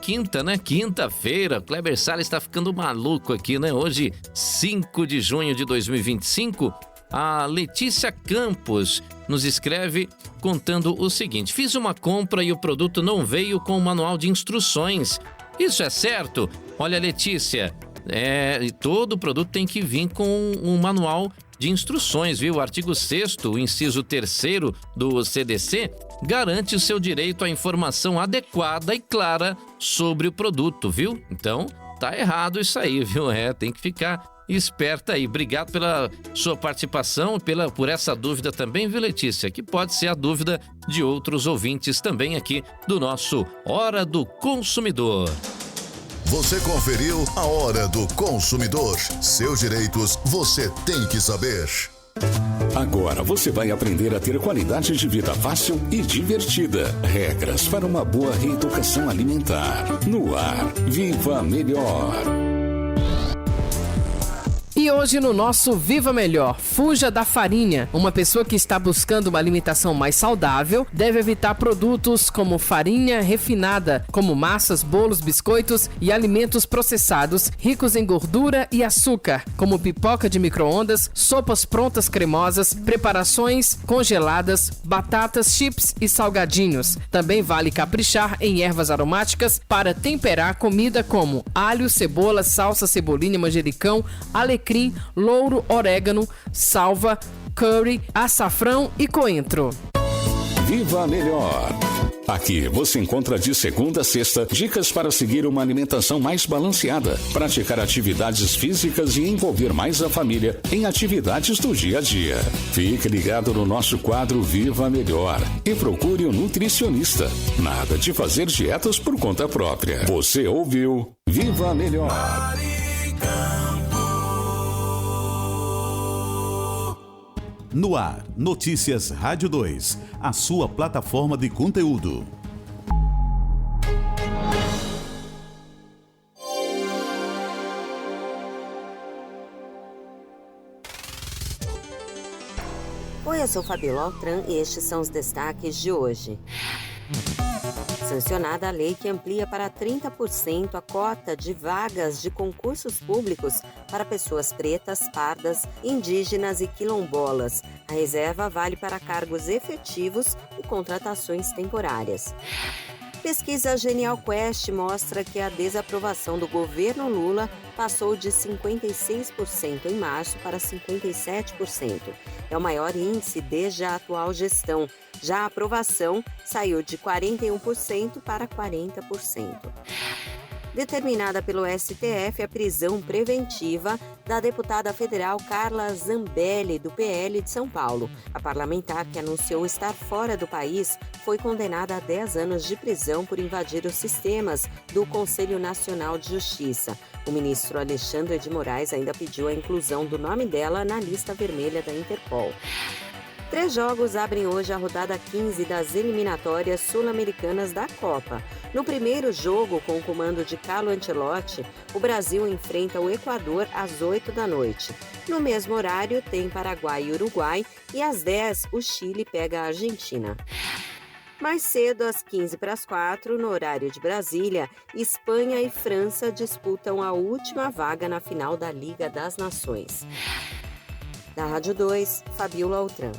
[SPEAKER 18] quinta, né? Quinta-feira, Kleber Salles está ficando maluco aqui, né? Hoje, 5 de junho de 2025, a Letícia Campos nos escreve contando o seguinte: fiz uma compra e o produto não veio com o manual de instruções. Isso é certo? Olha, Letícia, todo produto tem que vir com um manual de instruções, viu? O artigo 6º, o inciso 3º do CDC, garante o seu direito à informação adequada e clara sobre o produto, viu? Então, tá errado isso aí, viu? Tem que ficar esperta aí. Obrigado pela sua participação, por essa dúvida também, viu, Letícia? Que pode ser a dúvida de outros ouvintes também aqui do nosso Hora do Consumidor.
[SPEAKER 17] Você conferiu a Hora do Consumidor. Seus direitos você tem que saber.
[SPEAKER 21] Agora você vai aprender a ter qualidade de vida fácil e divertida. Regras para uma boa reeducação alimentar. No ar, Viva Melhor.
[SPEAKER 10] E hoje no nosso Viva Melhor, fuja da farinha. Uma pessoa que está buscando uma alimentação mais saudável deve evitar produtos como farinha refinada, como massas, bolos, biscoitos e alimentos processados ricos em gordura e açúcar, como pipoca de micro-ondas, sopas prontas cremosas, preparações congeladas, batatas, chips e salgadinhos. Também vale caprichar em ervas aromáticas para temperar comida como alho, cebola, salsa, cebolinha, manjericão, alecrim, louro, orégano, salva, curry, açafrão e coentro.
[SPEAKER 21] Viva Melhor.
[SPEAKER 5] Aqui você encontra de segunda a sexta dicas para seguir uma alimentação mais balanceada, praticar atividades físicas e envolver mais a família em atividades do dia a dia. Fique ligado no nosso quadro Viva Melhor e procure um nutricionista. Nada de fazer dietas por conta própria. Você ouviu Viva Melhor.
[SPEAKER 6] No ar, Notícias Rádio 2, a sua plataforma de conteúdo.
[SPEAKER 15] Oi, eu sou Fabíola Altran e estes são os destaques de hoje. Sancionada a lei que amplia para 30% a cota de vagas de concursos públicos para pessoas pretas, pardas, indígenas e quilombolas. A reserva vale para cargos efetivos e contratações temporárias. Pesquisa Genial Quest mostra que a desaprovação do governo Lula passou de 56% em março para 57%. É o maior índice desde a atual gestão. Já a aprovação saiu de 41% para 40%. Determinada pelo STF a prisão preventiva da deputada federal Carla Zambelli, do PL de São Paulo. A parlamentar, que anunciou estar fora do país, foi condenada a 10 anos de prisão por invadir os sistemas do Conselho Nacional de Justiça. O ministro Alexandre de Moraes ainda pediu a inclusão do nome dela na lista vermelha da Interpol. 3 jogos abrem hoje a rodada 15 das eliminatórias sul-americanas da Copa. No primeiro jogo, com o comando de Carlo Ancelotti, o Brasil enfrenta o Equador às 8 da noite. No mesmo horário, tem Paraguai e Uruguai e às 10, o Chile pega a Argentina. Mais cedo, às 15:45, no horário de Brasília, Espanha e França disputam a última vaga na final da Liga das Nações. Da Rádio 2, Fabíola Altran.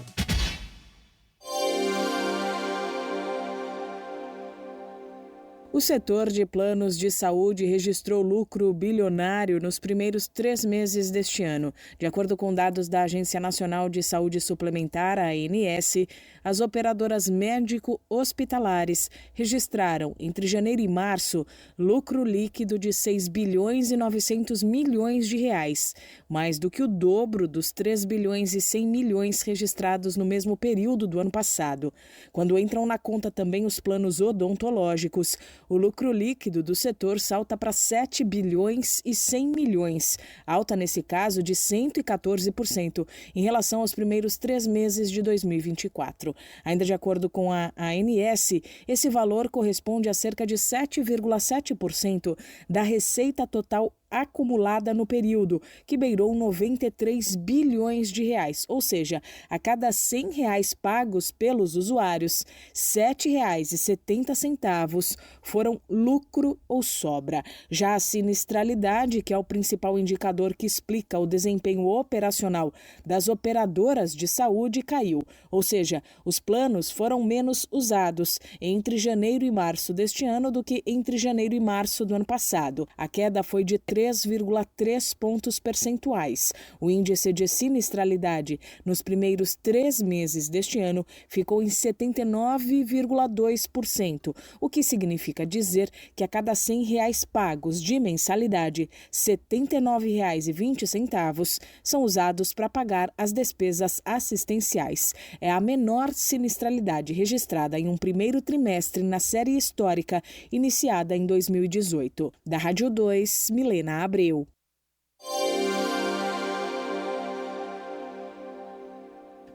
[SPEAKER 14] O setor de planos de saúde registrou lucro bilionário nos primeiros 3 meses deste ano. De acordo com dados da Agência Nacional de Saúde Suplementar, a ANS, as operadoras médico-hospitalares registraram, entre janeiro e março, lucro líquido de 6 bilhões e 900 milhões de reais, mais do que o dobro dos 3 bilhões e 100 milhões registrados no mesmo período do ano passado. Quando entram na conta também os planos odontológicos, o lucro líquido do setor salta para 7 bilhões e 100 milhões, alta nesse caso de 114% em relação aos primeiros 3 meses de 2024. Ainda de acordo com a ANS, esse valor corresponde a cerca de 7,7% da receita total acumulada no período, que beirou 93 bilhões de reais, ou seja, a cada R$100 pagos pelos usuários, R$ 7,70 foram lucro ou sobra. Já a sinistralidade, que é o principal indicador que explica o desempenho operacional das operadoras de saúde, caiu, ou seja, os planos foram menos usados entre janeiro e março deste ano do que entre janeiro e março do ano passado. A queda foi de 3,3 pontos percentuais. O índice de sinistralidade nos primeiros 3 meses deste ano ficou em 79,2%, o que significa dizer que a cada R$100 pagos de mensalidade, R$ 79,20 são usados para pagar as despesas assistenciais. É a menor sinistralidade registrada em um primeiro trimestre na série histórica iniciada em 2018. Da Rádio 2, Milena Abreu.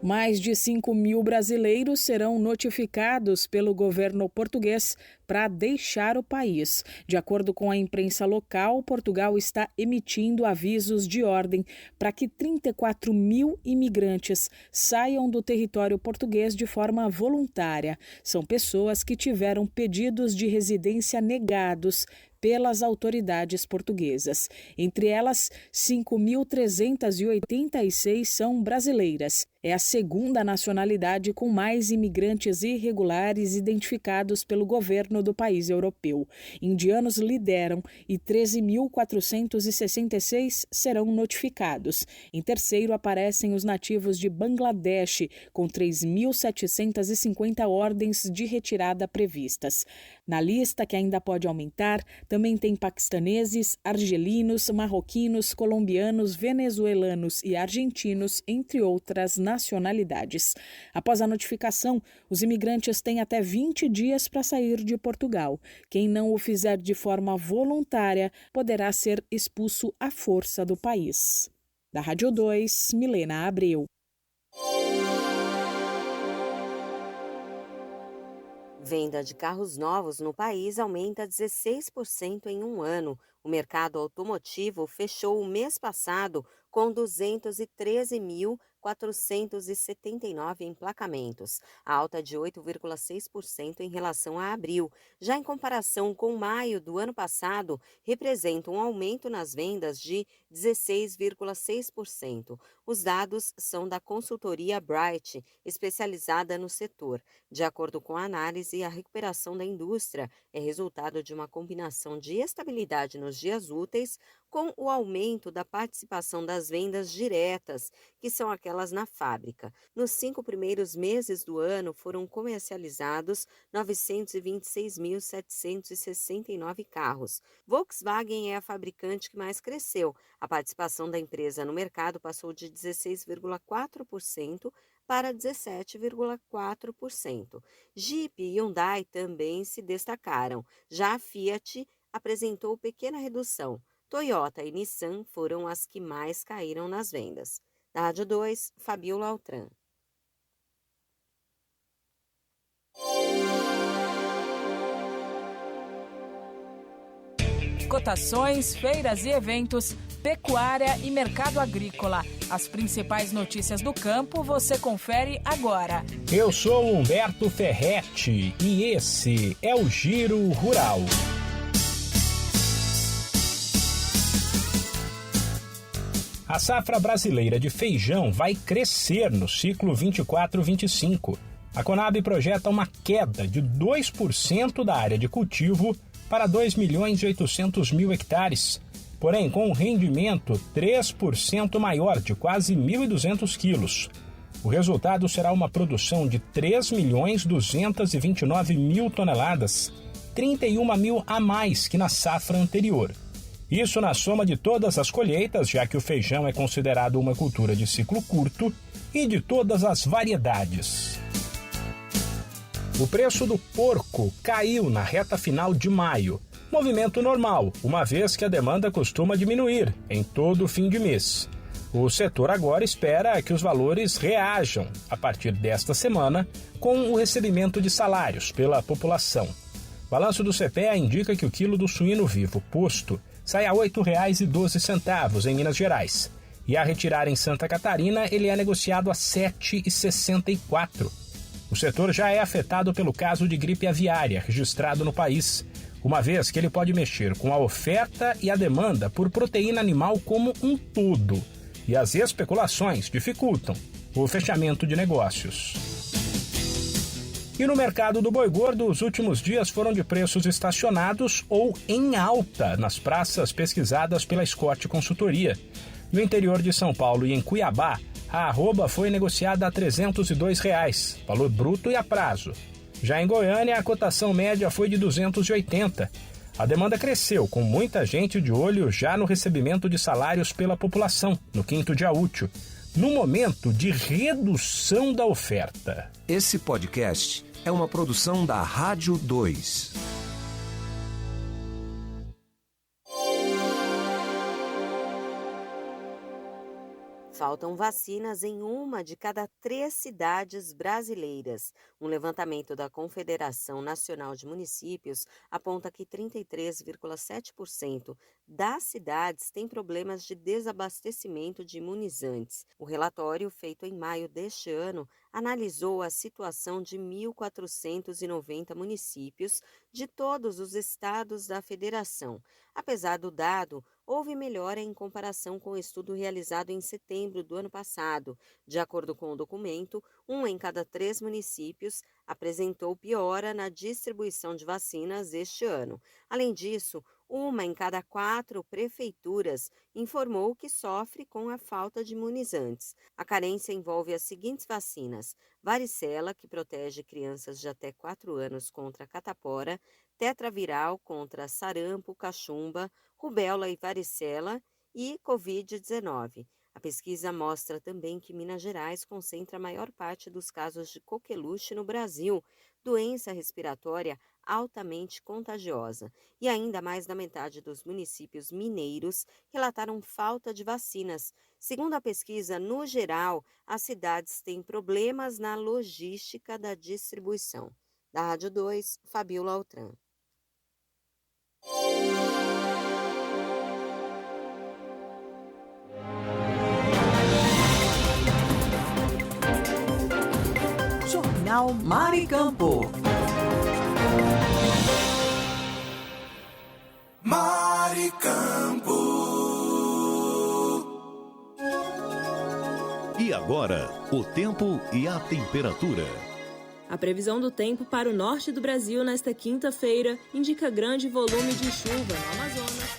[SPEAKER 14] Mais de 5 mil brasileiros serão notificados pelo governo português para deixar o país. De acordo com a imprensa local, Portugal está emitindo avisos de ordem para que 34 mil imigrantes saiam do território português de forma voluntária. São pessoas que tiveram pedidos de residência negados pelas autoridades portuguesas. Entre elas, 5.386 são brasileiras. é a segunda nacionalidade com mais imigrantes irregulares identificados pelo governo do país europeu. Indianos lideram e 13.466 serão notificados. Em terceiro aparecem os nativos de Bangladesh, com 3.750 ordens de retirada previstas. Na lista, que ainda pode aumentar, também tem paquistaneses, argelinos, marroquinos, colombianos, venezuelanos e argentinos, entre outras nacionalidades. Após a notificação, os imigrantes têm até 20 dias para sair de Portugal. Quem não o fizer de forma voluntária poderá ser expulso à força do país. Da Rádio 2, Milena Abreu.
[SPEAKER 15] Venda de carros novos no país aumenta 16% em um ano. O mercado automotivo fechou o mês passado com 213.479 emplacamentos, alta de 8,6% em relação a abril. Já em comparação com maio do ano passado, representa um aumento nas vendas de 16,6%. Os dados são da consultoria Bright, especializada no setor. De acordo com a análise, a recuperação da indústria é resultado de uma combinação de estabilidade nos dias úteis com o aumento da participação das vendas diretas, que são aquelas na fábrica. Nos 5 primeiros meses do ano, foram comercializados 926.769 carros. Volkswagen é a fabricante que mais cresceu. A participação da empresa no mercado passou de 16,4% para 17,4%. Jeep e Hyundai também se destacaram. Já a Fiat apresentou pequena redução. Toyota e Nissan foram as que mais caíram nas vendas. Da Rádio 2, Fabiola Altran.
[SPEAKER 14] Cotações, feiras e eventos, pecuária e mercado agrícola. As principais notícias do campo você confere agora.
[SPEAKER 9] Eu sou Humberto Ferretti e esse é o Giro Rural. A safra brasileira de feijão vai crescer no ciclo 24-25. A Conab projeta uma queda de 2% da área de cultivo para 2.800.000 hectares, porém com um rendimento 3% maior, de quase 1.200 quilos. O resultado será uma produção de 3.229.000 toneladas, 31.000 a mais que na safra anterior. Isso na soma de todas as colheitas, já que o feijão é considerado uma cultura de ciclo curto, e de todas as variedades. O preço do porco caiu na reta final de maio. Movimento normal, uma vez que a demanda costuma diminuir em todo o fim de mês. O setor agora espera que os valores reajam, a partir desta semana, com o recebimento de salários pela população. O balanço do CPEA indica que o quilo do suíno vivo posto sai a R$ 8,12 em Minas Gerais. E a retirar em Santa Catarina, ele é negociado a R$ 7,64. O setor já é afetado pelo caso de gripe aviária registrado no país, uma vez que ele pode mexer com a oferta e a demanda por proteína animal como um todo. E as especulações dificultam o fechamento de negócios. E no mercado do boi gordo, os últimos dias foram de preços estacionados ou em alta nas praças pesquisadas pela Scott Consultoria. No interior de São Paulo e em Cuiabá, a arroba foi negociada a R$ 302, valor bruto e a prazo. Já em Goiânia, a cotação média foi de R$ 280. A demanda cresceu, com muita gente de olho já no recebimento de salários pela população, no quinto dia útil, no momento de redução da oferta.
[SPEAKER 11] Esse podcast é uma produção da Rádio 2.
[SPEAKER 15] Faltam vacinas em 1 de cada 3 cidades brasileiras. Um levantamento da Confederação Nacional de Municípios aponta que 33,7% das cidades têm problemas de desabastecimento de imunizantes. O relatório, feito em maio deste ano, analisou a situação de 1.490 municípios de todos os estados da federação. Apesar do dado, houve melhora em comparação com o estudo realizado em setembro do ano passado. De acordo com o documento, 1 em cada 3 municípios apresentou piora na distribuição de vacinas este ano. Além disso, 1 em cada 4 prefeituras informou que sofre com a falta de imunizantes. A carência envolve as seguintes vacinas: varicela, que protege crianças de até 4 anos contra catapora, tetraviral contra sarampo, cachumba, rubéola e varicela e Covid-19. A pesquisa mostra também que Minas Gerais concentra a maior parte dos casos de coqueluche no Brasil, doença respiratória altamente contagiosa. E ainda mais da metade dos municípios mineiros relataram falta de vacinas. Segundo a pesquisa, no geral, as cidades têm problemas na logística da distribuição. Da Rádio 2, Fabiola Altran.
[SPEAKER 2] Jornal Maricampo. Maricampo.
[SPEAKER 12] E agora, o tempo e a temperatura.
[SPEAKER 13] A previsão do tempo para o norte do Brasil nesta quinta-feira indica grande volume de chuva no Amazonas.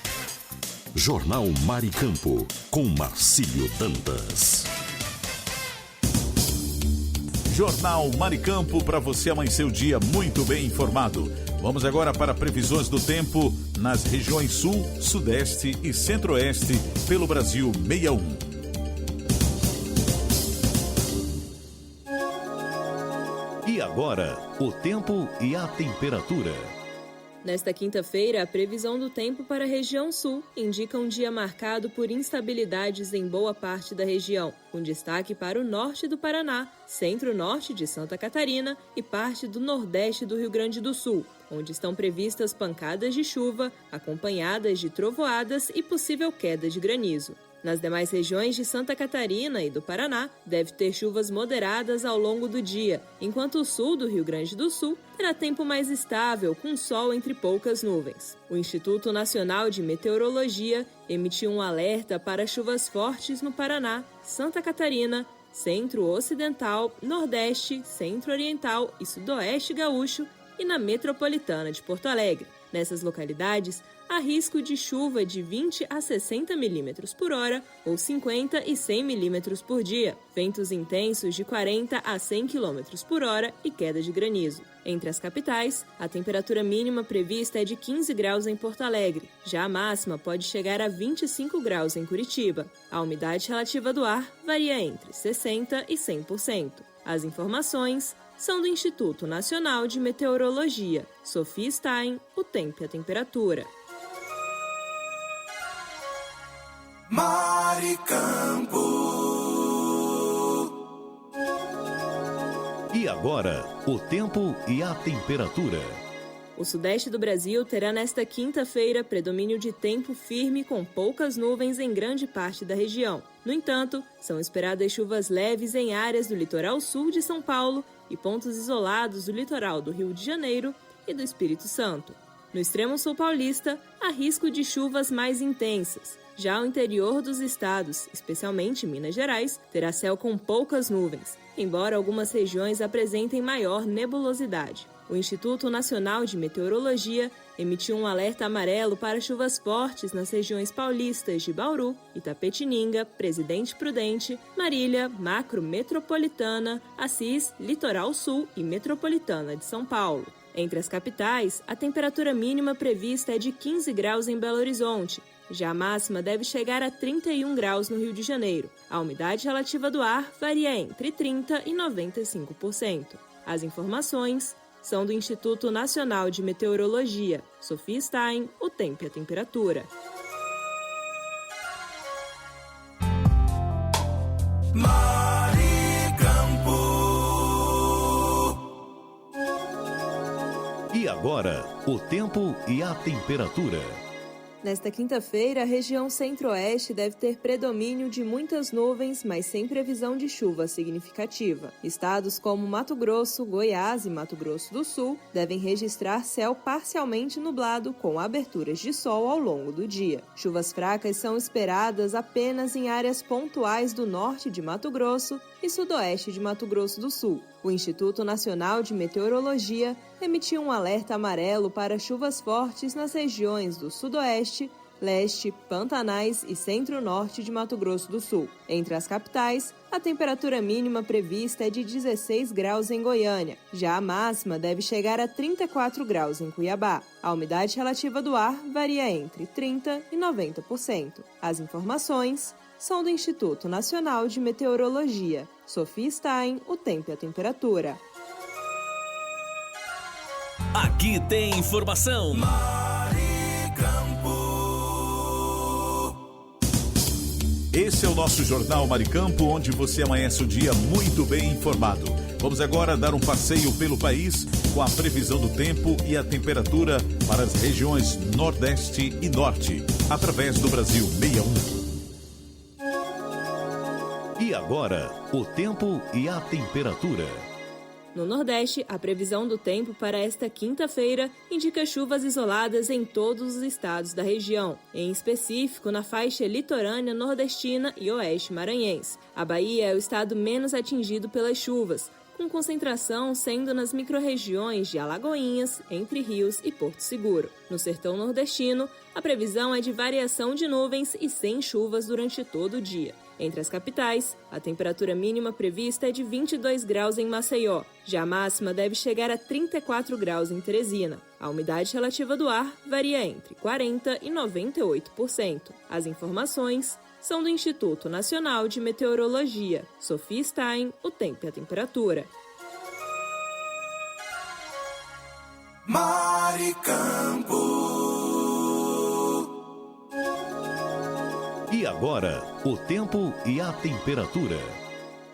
[SPEAKER 17] Jornal Maricampo, com Marcílio Dantas.
[SPEAKER 3] Jornal Maricampo, para você amanhecer o dia muito bem informado. Vamos agora para previsões do tempo nas regiões Sul, Sudeste e Centro-Oeste pelo Brasil 61.
[SPEAKER 12] E agora, o tempo e a temperatura.
[SPEAKER 13] Nesta quinta-feira, a previsão do tempo para a região sul indica um dia marcado por instabilidades em boa parte da região, com destaque para o norte do Paraná, centro-norte de Santa Catarina e parte do nordeste do Rio Grande do Sul, onde estão previstas pancadas de chuva, acompanhadas de trovoadas e possível queda de granizo. Nas demais regiões de Santa Catarina e do Paraná, deve ter chuvas moderadas ao longo do dia, enquanto o sul do Rio Grande do Sul terá tempo mais estável, com sol entre poucas nuvens. O Instituto Nacional de Meteorologia emitiu um alerta para chuvas fortes no Paraná, Santa Catarina, Centro-Ocidental, Nordeste, Centro-Oriental e Sudoeste Gaúcho e na Metropolitana de Porto Alegre. Nessas localidades, há risco de chuva de 20 a 60 milímetros por hora ou 50 e 100 milímetros por dia, ventos intensos de 40 a 100 quilômetros por hora e queda de granizo. Entre as capitais, a temperatura mínima prevista é de 15 graus em Porto Alegre. Já a máxima pode chegar a 25 graus em Curitiba. A umidade relativa do ar varia entre 60% e 100%. As informações são do Instituto Nacional de Meteorologia. Sofia Stein, o tempo e a temperatura.
[SPEAKER 2] Maricampo.
[SPEAKER 12] E agora, o tempo e a temperatura.
[SPEAKER 13] O sudeste do Brasil terá nesta quinta-feira predomínio de tempo firme com poucas nuvens em grande parte da região. No entanto, são esperadas chuvas leves em áreas do litoral sul de São Paulo e pontos isolados do litoral do Rio de Janeiro e do Espírito Santo. No extremo sul paulista, há risco de chuvas mais intensas. Já o interior dos estados, especialmente Minas Gerais, terá céu com poucas nuvens, embora algumas regiões apresentem maior nebulosidade. O Instituto Nacional de Meteorologia emitiu um alerta amarelo para chuvas fortes nas regiões paulistas de Bauru, Itapetininga, Presidente Prudente, Marília, Macro Metropolitana, Assis, Litoral Sul e Metropolitana de São Paulo. Entre as capitais, a temperatura mínima prevista é de 15 graus em Belo Horizonte. Já a máxima deve chegar a 31 graus no Rio de Janeiro. A umidade relativa do ar varia entre 30% e 95%. As informações são do Instituto Nacional de Meteorologia. Sofia Stein, o tempo e a temperatura.
[SPEAKER 12] E agora, o tempo e a temperatura.
[SPEAKER 13] Nesta quinta-feira, a região centro-oeste deve ter predomínio de muitas nuvens, mas sem previsão de chuva significativa. Estados como Mato Grosso, Goiás e Mato Grosso do Sul devem registrar céu parcialmente nublado, com aberturas de sol ao longo do dia. Chuvas fracas são esperadas apenas em áreas pontuais do norte de Mato Grosso e sudoeste de Mato Grosso do Sul. O Instituto Nacional de Meteorologia emitiu um alerta amarelo para chuvas fortes nas regiões do sudoeste, leste, Pantanais e centro-norte de Mato Grosso do Sul. Entre as capitais, a temperatura mínima prevista é de 16 graus em Goiânia. Já a máxima deve chegar a 34 graus em Cuiabá. A umidade relativa do ar varia entre 30% e 90%. As informações são do Instituto Nacional de Meteorologia. Sofia Stein, o tempo e a temperatura.
[SPEAKER 7] Aqui tem informação.
[SPEAKER 3] Esse é o nosso Jornal Maricampo, onde você amanhece o dia muito bem informado. Vamos agora dar um passeio pelo país com a previsão do tempo e a temperatura para as regiões Nordeste e Norte, através do Brasil 61.
[SPEAKER 12] E agora, o tempo e a temperatura.
[SPEAKER 13] No Nordeste, a previsão do tempo para esta quinta-feira indica chuvas isoladas em todos os estados da região, em específico na faixa litorânea nordestina e oeste maranhense. A Bahia é o estado menos atingido pelas chuvas, com concentração sendo nas microrregiões de Alagoinhas, Entre Rios e Porto Seguro. No sertão nordestino, a previsão é de variação de nuvens e sem chuvas durante todo o dia. Entre as capitais, a temperatura mínima prevista é de 22 graus em Maceió. Já a máxima deve chegar a 34 graus em Teresina. A umidade relativa do ar varia entre 40% e 98%. As informações são do Instituto Nacional de Meteorologia. Sofia Stein, o tempo e a temperatura.
[SPEAKER 2] Maricampo.
[SPEAKER 12] E agora, o tempo e a temperatura.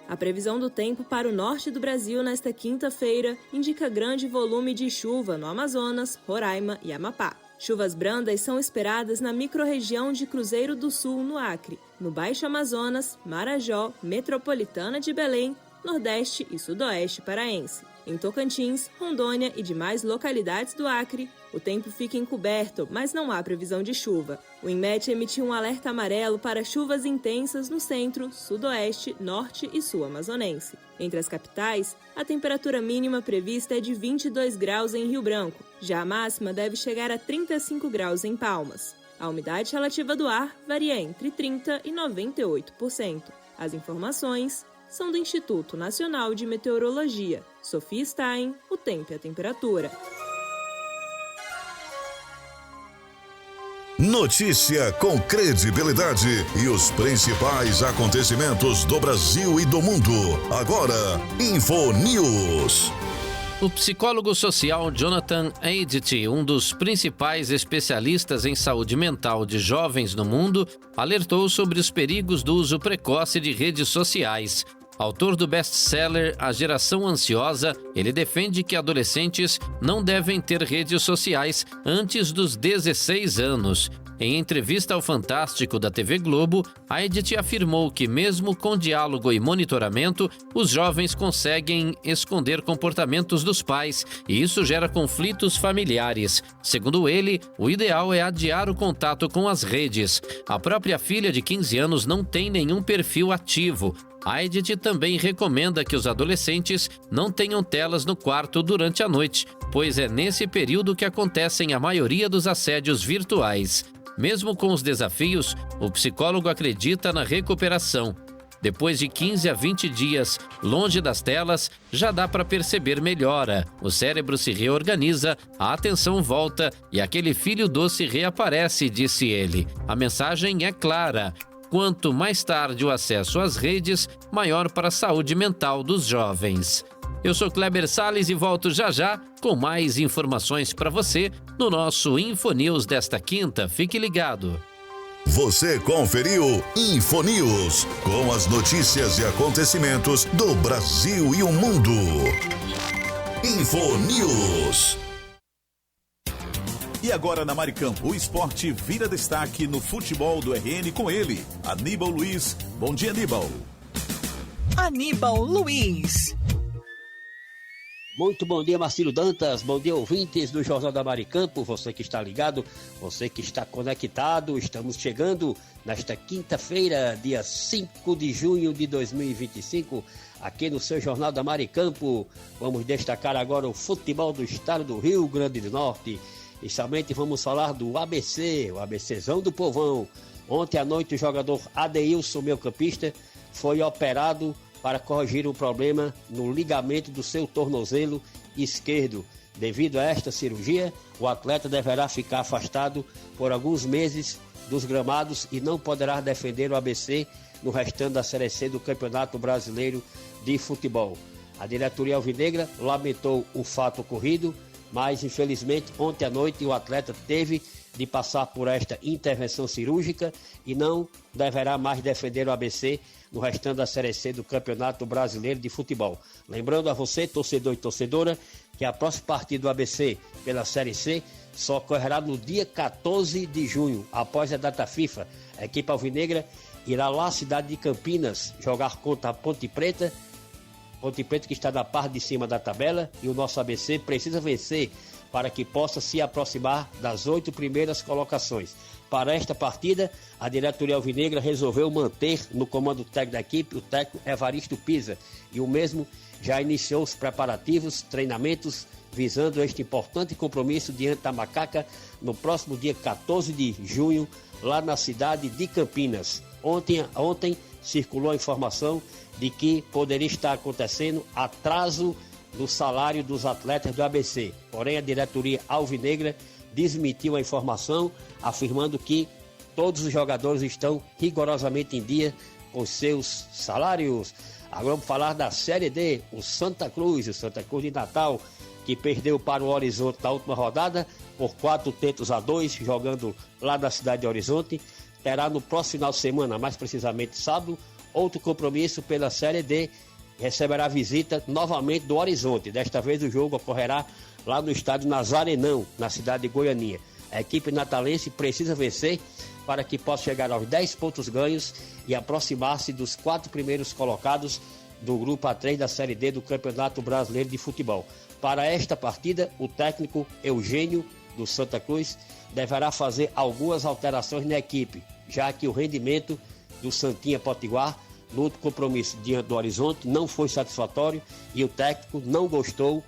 [SPEAKER 13] A previsão do tempo para o norte do Brasil nesta quinta-feira indica grande volume de chuva no Amazonas, Roraima e Amapá. Chuvas brandas são esperadas na microrregião de Cruzeiro do Sul, no Acre, no Baixo Amazonas, Marajó, Metropolitana de Belém, Nordeste e Sudoeste paraense. Em Tocantins, Rondônia e demais localidades do Acre, o tempo fica encoberto, mas não há previsão de chuva. O INMET emitiu um alerta amarelo para chuvas intensas no centro, sudoeste, norte e sul amazonense. Entre as capitais, a temperatura mínima prevista é de 22 graus em Rio Branco. Já a máxima deve chegar a 35 graus em Palmas. A umidade relativa do ar varia entre 30% e 98%. As informações são do Instituto Nacional de Meteorologia. Sofia Stein, o tempo e a temperatura.
[SPEAKER 17] Notícia com credibilidade e os principais acontecimentos do Brasil e do mundo. Agora, InfoNews.
[SPEAKER 18] O psicólogo social Jonathan Haidt, um dos principais especialistas em saúde mental de jovens no mundo, alertou sobre os perigos do uso precoce de redes sociais. Autor do best-seller A Geração Ansiosa, ele defende que adolescentes não devem ter redes sociais antes dos 16 anos. Em entrevista ao Fantástico da TV Globo, Haidt afirmou que mesmo com diálogo e monitoramento, os jovens conseguem esconder comportamentos dos pais e isso gera conflitos familiares. Segundo ele, o ideal é adiar o contato com as redes. A própria filha de 15 anos não tem nenhum perfil ativo. Haidt também recomenda que os adolescentes não tenham telas no quarto durante a noite, pois é nesse período que acontecem a maioria dos assédios virtuais. Mesmo com os desafios, o psicólogo acredita na recuperação. Depois de 15 a 20 dias longe das telas, já dá para perceber melhora. O cérebro se reorganiza, a atenção volta e aquele filho doce reaparece, disse ele. A mensagem é clara. Quanto mais tarde o acesso às redes, maior para a saúde mental dos jovens. Eu sou Kleber Salles e volto já já com mais informações para você no nosso InfoNews desta quinta. Fique ligado.
[SPEAKER 17] Você conferiu InfoNews, com as notícias e acontecimentos do Brasil e o mundo. InfoNews.
[SPEAKER 3] E agora na Maricampo, o esporte vira destaque no futebol do RN com ele, Aníbal Luiz. Bom dia, Aníbal.
[SPEAKER 16] Aníbal Luiz.
[SPEAKER 19] Muito bom dia, Marcílio Dantas. Bom dia, ouvintes do Jornal da Maricampo. Você que está ligado, você que está conectado. Estamos chegando nesta quinta-feira, dia 5 de junho de 2025, aqui no seu Jornal da Maricampo. Vamos destacar agora o futebol do estado do Rio Grande do Norte. E somente vamos falar do ABC, o ABCzão do povão. Ontem à noite o jogador Adeilson, meio-campista, foi operado para corrigir um problema no ligamento do seu tornozelo esquerdo. Devido a esta cirurgia, o atleta deverá ficar afastado por alguns meses dos gramados e não poderá defender o ABC no restante da Série C do Campeonato Brasileiro de Futebol. A diretoria alvinegra lamentou o fato ocorrido, mas infelizmente ontem à noite o atleta teve de passar por esta intervenção cirúrgica e não deverá mais defender o ABC no restante da Série C do Campeonato Brasileiro de Futebol. Lembrando a você, torcedor e torcedora, que a próxima partida do ABC pela Série C só ocorrerá no dia 14 de junho, após a data FIFA. A equipe alvinegra irá lá à cidade de Campinas jogar contra a Ponte Preta. Ponte Preta que está na parte de cima da tabela, e o nosso ABC precisa vencer para que possa se aproximar das 8 primeiras colocações. Para esta partida, a diretoria alvinegra resolveu manter no comando técnico da equipe o técnico Evaristo Pisa, e o mesmo já iniciou os preparativos, treinamentos, visando este importante compromisso diante da Macaca no próximo dia 14 de junho, lá na cidade de Campinas. Ontem circulou a informação de que poderia estar acontecendo atraso no salário dos atletas do ABC. Porém, a diretoria alvinegra desmentiu a informação, afirmando que todos os jogadores estão rigorosamente em dia com seus salários. Agora vamos falar da Série D, o Santa Cruz de Natal, que perdeu para o Horizonte na última rodada por 4-2, jogando lá na cidade de Horizonte. Terá no próximo final de semana, mais precisamente sábado, outro compromisso pela Série D. Receberá visita novamente do Horizonte. Desta vez o jogo ocorrerá lá no estádio Nazarenão, na cidade de Goianinha. A equipe natalense precisa vencer para que possa chegar aos 10 pontos ganhos e aproximar-se dos 4 primeiros colocados do grupo A3 da Série D do Campeonato Brasileiro de Futebol. Para esta partida, o técnico Eugênio do Santa Cruz deverá fazer algumas alterações na equipe, já que o rendimento do Santinha Potiguar no outro compromisso diante do Horizonte não foi satisfatório e o técnico não gostou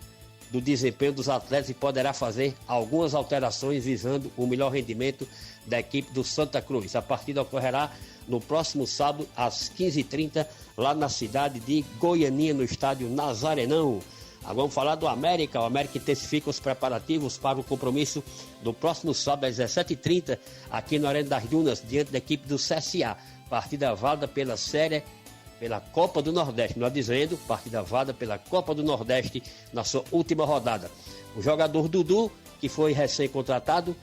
[SPEAKER 19] do desempenho dos atletas e poderá fazer algumas alterações visando o melhor rendimento da equipe do Santa Cruz. A partida ocorrerá no próximo sábado às 15h30 lá na cidade de Goianinha, no estádio Nazarenão. Agora vamos falar do América. O América intensifica os preparativos para o compromisso do próximo sábado às 17h30 aqui na Arena das Dunas, diante da equipe do CSA. Partida válida pela Copa do Nordeste, melhor dizendo, partida válida pela Copa do Nordeste na sua última rodada. O jogador Dudu, que foi recém-contratado,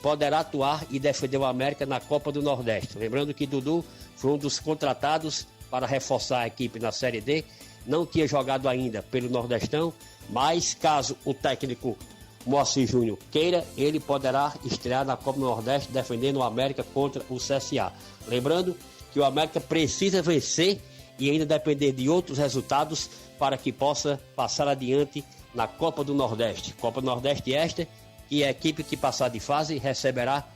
[SPEAKER 19] poderá atuar e defender o América na Copa do Nordeste. Lembrando que Dudu foi um dos contratados para reforçar a equipe na Série D, não tinha jogado ainda pelo Nordestão, mas caso o técnico Moacir Júnior queira, ele poderá estrear na Copa do Nordeste defendendo o América contra o CSA. Lembrando que o América precisa vencer e ainda depender de outros resultados para que possa passar adiante na Copa do Nordeste. Copa do Nordeste esta, e a equipe que passar de fase receberá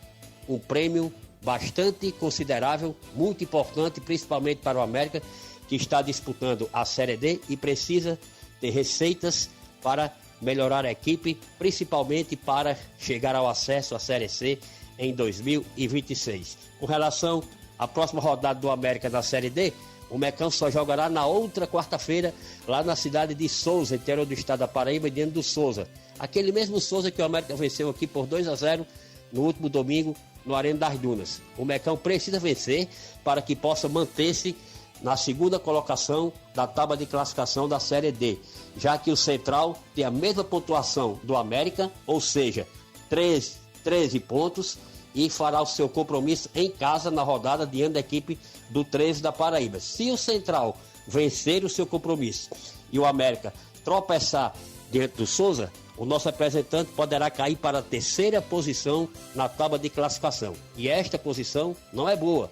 [SPEAKER 19] um prêmio bastante considerável, muito importante, principalmente para o América, que está disputando a Série D e precisa ter receitas para melhorar a equipe, principalmente para chegar ao acesso à Série C em 2026. Com relação à próxima rodada do América na Série D, o Mecão só jogará na outra quarta-feira, lá na cidade de Souza, interior do estado da Paraíba, diante do Souza. Aquele mesmo Souza que o América venceu aqui por 2-0 no último domingo, no Arena das Dunas. O Mecão precisa vencer para que possa manter-se na segunda colocação da tábua de classificação da Série D, já que o Central tem a mesma pontuação do América, ou seja, 13 pontos, e fará o seu compromisso em casa na rodada diante da equipe do 13 da Paraíba. Se o Central vencer o seu compromisso e o América tropeçar diante do Souza, o nosso representante poderá cair para a terceira posição na tábua de classificação. E esta posição não é boa,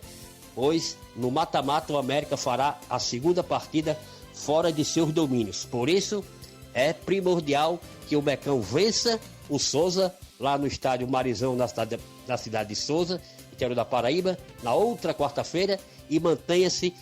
[SPEAKER 19] pois no mata-mata o América fará a segunda partida fora de seus domínios. Por isso, é primordial que o Mecão vença o Souza lá no estádio Marizão, na cidade de Souza, interior da Paraíba, na outra quarta-feira, e mantenha-se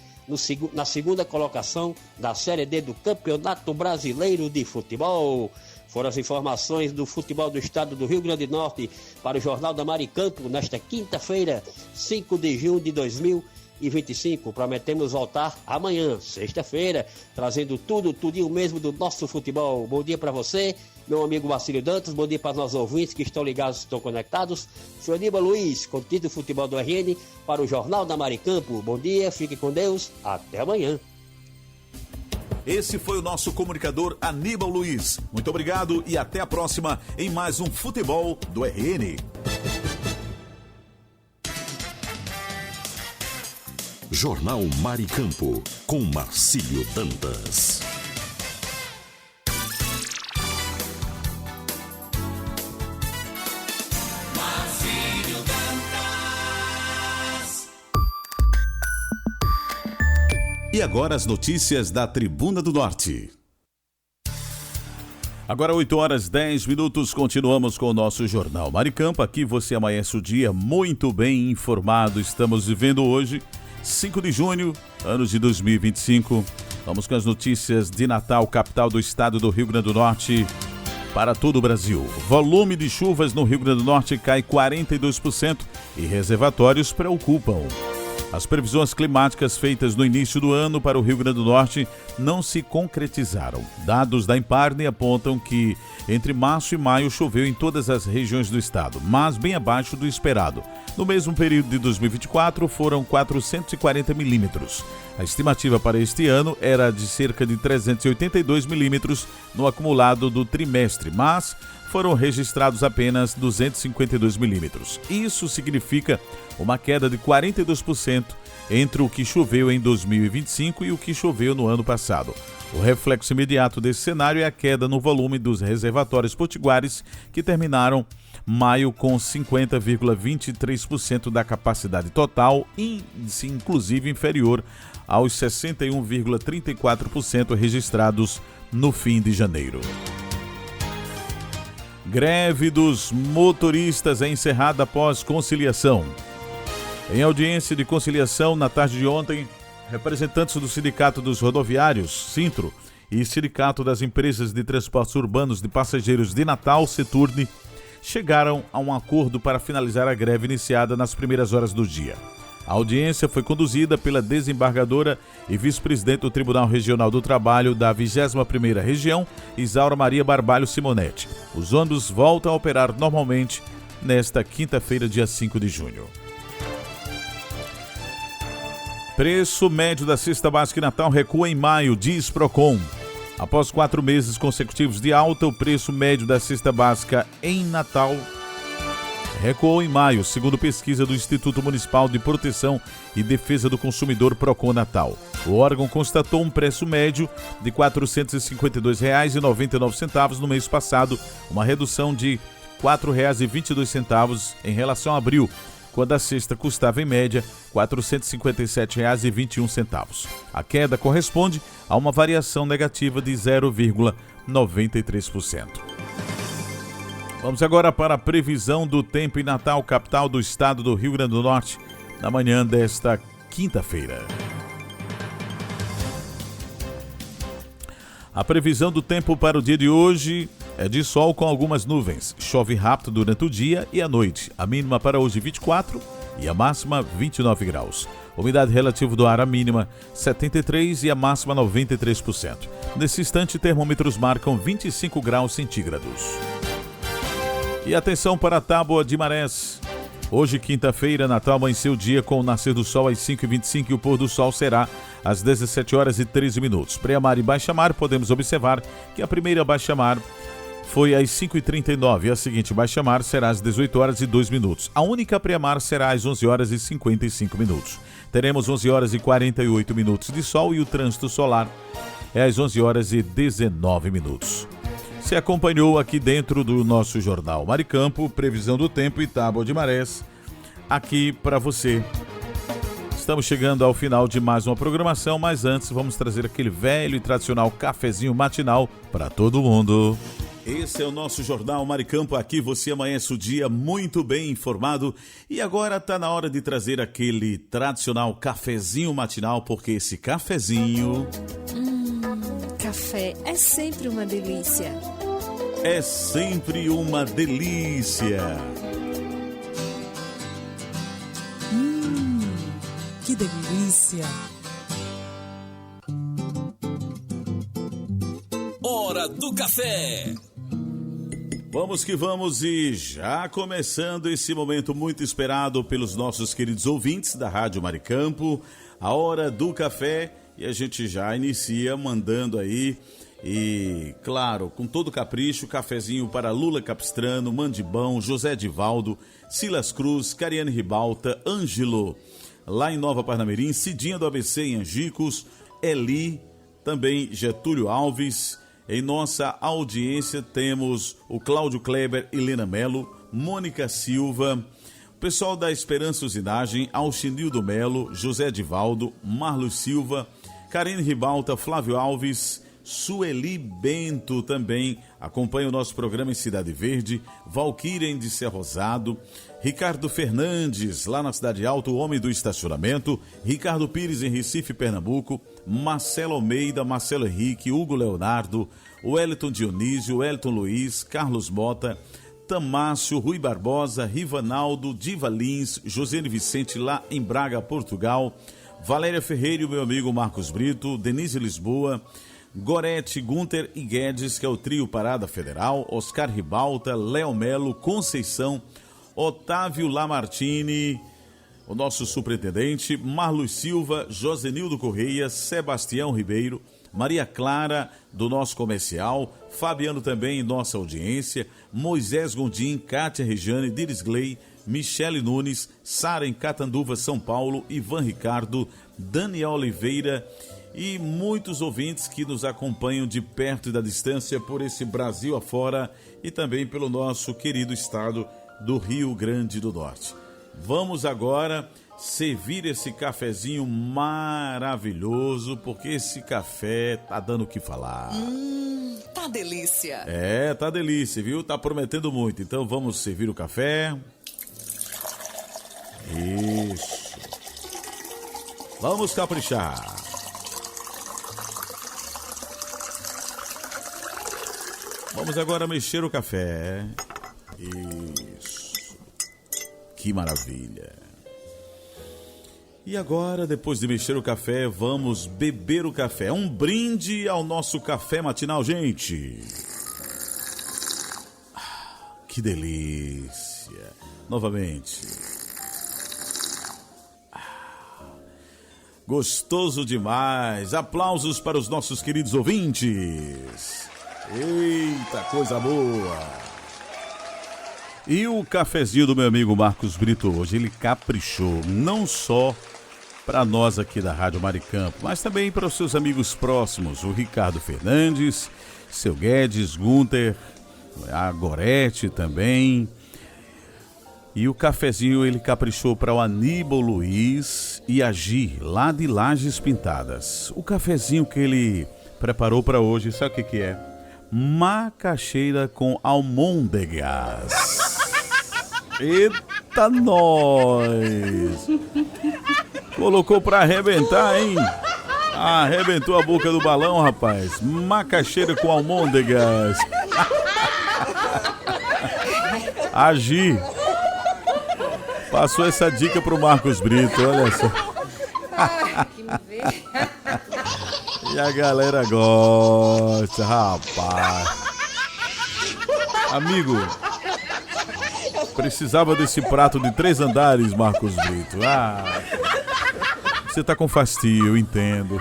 [SPEAKER 19] na segunda colocação da Série D do Campeonato Brasileiro de Futebol. Foram as informações do futebol do estado do Rio Grande do Norte para o Jornal da Maricampo nesta quinta-feira, 5 de junho de 2025. Prometemos voltar amanhã, sexta-feira, trazendo tudinho mesmo do nosso futebol. Bom dia para você, meu amigo Marcílio Dantas, bom dia para os nossos ouvintes que estão ligados, estão conectados. Sou Aníbal Luiz, contido do futebol do RN para o Jornal da Maricampo. Bom dia, fique com Deus, até amanhã.
[SPEAKER 3] Esse foi o nosso comunicador Aníbal Luiz. Muito obrigado e até a próxima em mais um Futebol do RN.
[SPEAKER 12] Jornal Maricampo, com Marcílio Dantas.
[SPEAKER 3] E agora as notícias da Tribuna do Norte. Agora 8 horas 10 minutos, continuamos com o nosso Jornal Maricampo. Aqui você amanhece o dia muito bem informado. Estamos vivendo hoje, 5 de junho, ano de 2025. Vamos com as notícias de Natal, capital do estado do Rio Grande do Norte, para todo o Brasil. Volume de chuvas no Rio Grande do Norte cai 42% e reservatórios preocupam. As previsões climáticas feitas no início do ano para o Rio Grande do Norte não se concretizaram. Dados da Imparne apontam que entre março e maio choveu em todas as regiões do estado, mas bem abaixo do esperado. No mesmo período de 2024 foram 440 milímetros. A estimativa para este ano era de cerca de 382 milímetros no acumulado do trimestre, mas foram registrados apenas 252 milímetros. Isso significa uma queda de 42% entre o que choveu em 2025 e o que choveu no ano passado. O reflexo imediato desse cenário é a queda no volume dos reservatórios potiguares, que terminaram maio com 50,23% da capacidade total, inclusive inferior aos 61,34% registrados no fim de janeiro. Greve dos motoristas é encerrada após conciliação. Em audiência de conciliação, na tarde de ontem, representantes do Sindicato dos Rodoviários, Sintro, e Sindicato das Empresas de Transportes Urbanos de Passageiros de Natal, Seturne, chegaram a um acordo para finalizar a greve iniciada nas primeiras horas do dia. A audiência foi conduzida pela desembargadora e vice-presidente do Tribunal Regional do Trabalho da 21ª Região, Isaura Maria Barbalho Simonetti. Os ônibus voltam a operar normalmente nesta quinta-feira, dia 5 de junho. Preço médio da cesta básica em Natal recua em maio, diz Procon. Após 4 meses consecutivos de alta, o preço médio da cesta básica em Natal recuou em maio, segundo pesquisa do Instituto Municipal de Proteção e Defesa do Consumidor Procon Natal. O órgão constatou um preço médio de R$ 452,99 no mês passado, uma redução de R$ 4,22 em relação a abril, quando a cesta custava em média R$ 457,21. A queda corresponde a uma variação negativa de 0,93%. Vamos agora para a previsão do tempo em Natal, capital do estado do Rio Grande do Norte, na manhã desta quinta-feira. A previsão do tempo para o dia de hoje é de sol com algumas nuvens. Chove rápido durante o dia e a noite. A mínima para hoje 24 e a máxima 29 graus. Umidade relativa do ar, a mínima 73 e a máxima 93%. Nesse instante, termômetros marcam 25 graus centígrados. E atenção para a tábua de marés. Hoje, quinta-feira, Natal amanheceu o dia com o nascer do sol às 5h25 e o pôr do sol será às 17 horas e 13 minutos. Pré-mar e baixa-mar, podemos observar que a primeira baixa-mar foi às 5h39 e a seguinte baixa-mar será às 18 horas e 2 minutos. A única pré-mar será às 11 horas e 55 minutos. Teremos 11 horas e 48 minutos de sol e o trânsito solar é às 11 horas e 19 minutos.
[SPEAKER 6] Você acompanhou aqui dentro do nosso Jornal Maricampo, previsão do tempo e tábua de marés, aqui para você. Estamos chegando ao final de mais uma programação, mas antes vamos trazer aquele velho e tradicional cafezinho matinal para todo mundo.
[SPEAKER 3] Esse é o nosso Jornal Maricampo, aqui você amanhece o dia muito bem informado e agora está na hora de trazer aquele tradicional cafezinho matinal, porque esse cafezinho...
[SPEAKER 1] Café é sempre uma delícia.
[SPEAKER 3] É sempre uma delícia.
[SPEAKER 1] Que delícia.
[SPEAKER 20] Hora do café.
[SPEAKER 3] Vamos que vamos e já começando esse momento muito esperado pelos nossos queridos ouvintes da Rádio Maricampo, a Hora do Café, e a gente já inicia mandando aí, e claro, com todo capricho, cafezinho para Lula Capistrano, Mandibão, José Divaldo, Silas Cruz, Cariane Ribalta, Ângelo, lá em Nova Parnamirim, Cidinha do ABC em Angicos, Eli, também Getúlio Alves. Em nossa audiência temos o Cláudio Kleber, Helena Melo, Mônica Silva, o pessoal da Esperança Usinagem, Alchinildo Melo, José Divaldo, Marlos Silva, Karine Ribalta, Flávio Alves, Sueli Bento também acompanha o nosso programa em Cidade Verde, Valquíria de Ser Rosado, Ricardo Fernandes, lá na Cidade Alta, o homem do estacionamento, Ricardo Pires em Recife, Pernambuco, Marcelo Almeida, Marcelo Henrique, Hugo Leonardo, Wellington Dionísio, Wellington Luiz, Carlos Mota, Tamácio, Rui Barbosa, Rivanaldo, Diva Lins, Josiane Vicente lá em Braga, Portugal, Valéria Ferreira e o meu amigo Marcos Brito, Denise Lisboa, Gorete, Gunter e Guedes, que é o trio Parada Federal, Oscar Ribalta, Léo Melo, Conceição, Otávio Lamartine, o nosso superintendente, Marlos Silva, Josenildo Correia, Sebastião Ribeiro, Maria Clara, do nosso comercial, Fabiano também em nossa audiência, Moisés Gondim, Kátia Regiane, Diris Gley, Michele Nunes, Sara em Catanduva, São Paulo, Ivan Ricardo, Daniel Oliveira e muitos ouvintes que nos acompanham de perto e da distância por esse Brasil afora e também pelo nosso querido estado do Rio Grande do Norte. Vamos agora servir esse cafezinho maravilhoso, porque esse café tá dando o que falar.
[SPEAKER 16] Tá delícia.
[SPEAKER 3] É, tá delícia, viu? Tá prometendo muito. Então vamos servir o café. Isso. Vamos caprichar. Vamos agora mexer o café. Isso. Que maravilha. E agora, depois de mexer o café, vamos beber o café. Um brinde ao nosso café matinal, gente. Que delícia. Novamente. Gostoso demais. Aplausos para os nossos queridos ouvintes. Eita, coisa boa. E o cafezinho do meu amigo Marcos Brito hoje, ele caprichou não só para nós aqui da Rádio Maricampo, mas também para os seus amigos próximos, o Ricardo Fernandes, seu Guedes, Gunter, a Gorete também. E o cafezinho ele caprichou para o Aníbal Luiz e a Gi, lá de Lajes Pintadas. O cafezinho que ele preparou para hoje, sabe o que é? Macaxeira com almôndegas. Eita, nós! Colocou pra arrebentar, hein? Arrebentou a boca do balão, rapaz. Macaxeira com almôndegas. Agi. Passou essa dica pro Marcos Brito, olha só. E a galera gosta, rapaz. Amigo, precisava desse prato de 3 andares, Marcos Brito. Você tá com fastio, eu entendo.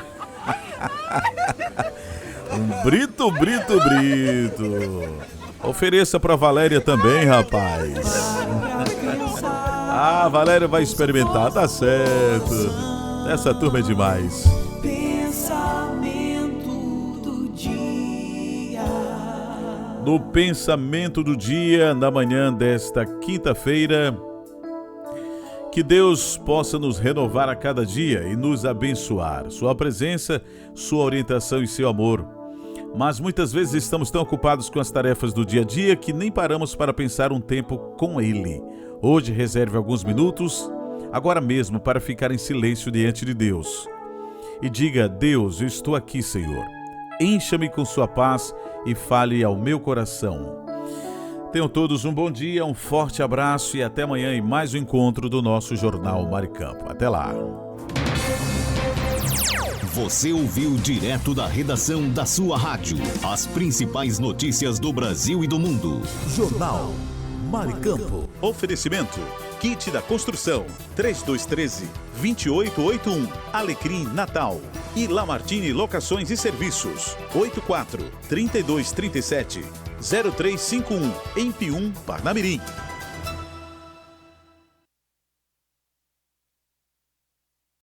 [SPEAKER 3] Um Brito. Ofereça pra Valéria também, rapaz. A Valéria vai experimentar, tá certo. Essa turma é demais.
[SPEAKER 2] Pensamento do dia.
[SPEAKER 6] no pensamento do dia, na manhã desta quinta-feira. Que Deus possa nos renovar a cada dia e nos abençoar. Sua presença, sua orientação e seu amor. Mas muitas vezes estamos tão ocupados com as tarefas do dia a dia que nem paramos para pensar um tempo com Ele. Hoje reserve alguns minutos, agora mesmo, para ficar em silêncio diante de Deus. E diga: Deus, eu estou aqui, Senhor. Encha-me com sua paz e fale ao meu coração. Tenham todos um bom dia, um forte abraço e até amanhã em mais um encontro do nosso Jornal Maricampo. Até lá.
[SPEAKER 12] Você ouviu direto da redação da sua rádio as principais notícias do Brasil e do mundo.
[SPEAKER 6] Jornal Maricampo. Oferecimento: Kit da Construção 3213-2881. Alecrim Natal. E Lamartine Locações e Serviços 84-3237-0351 em Pium, Parnamirim.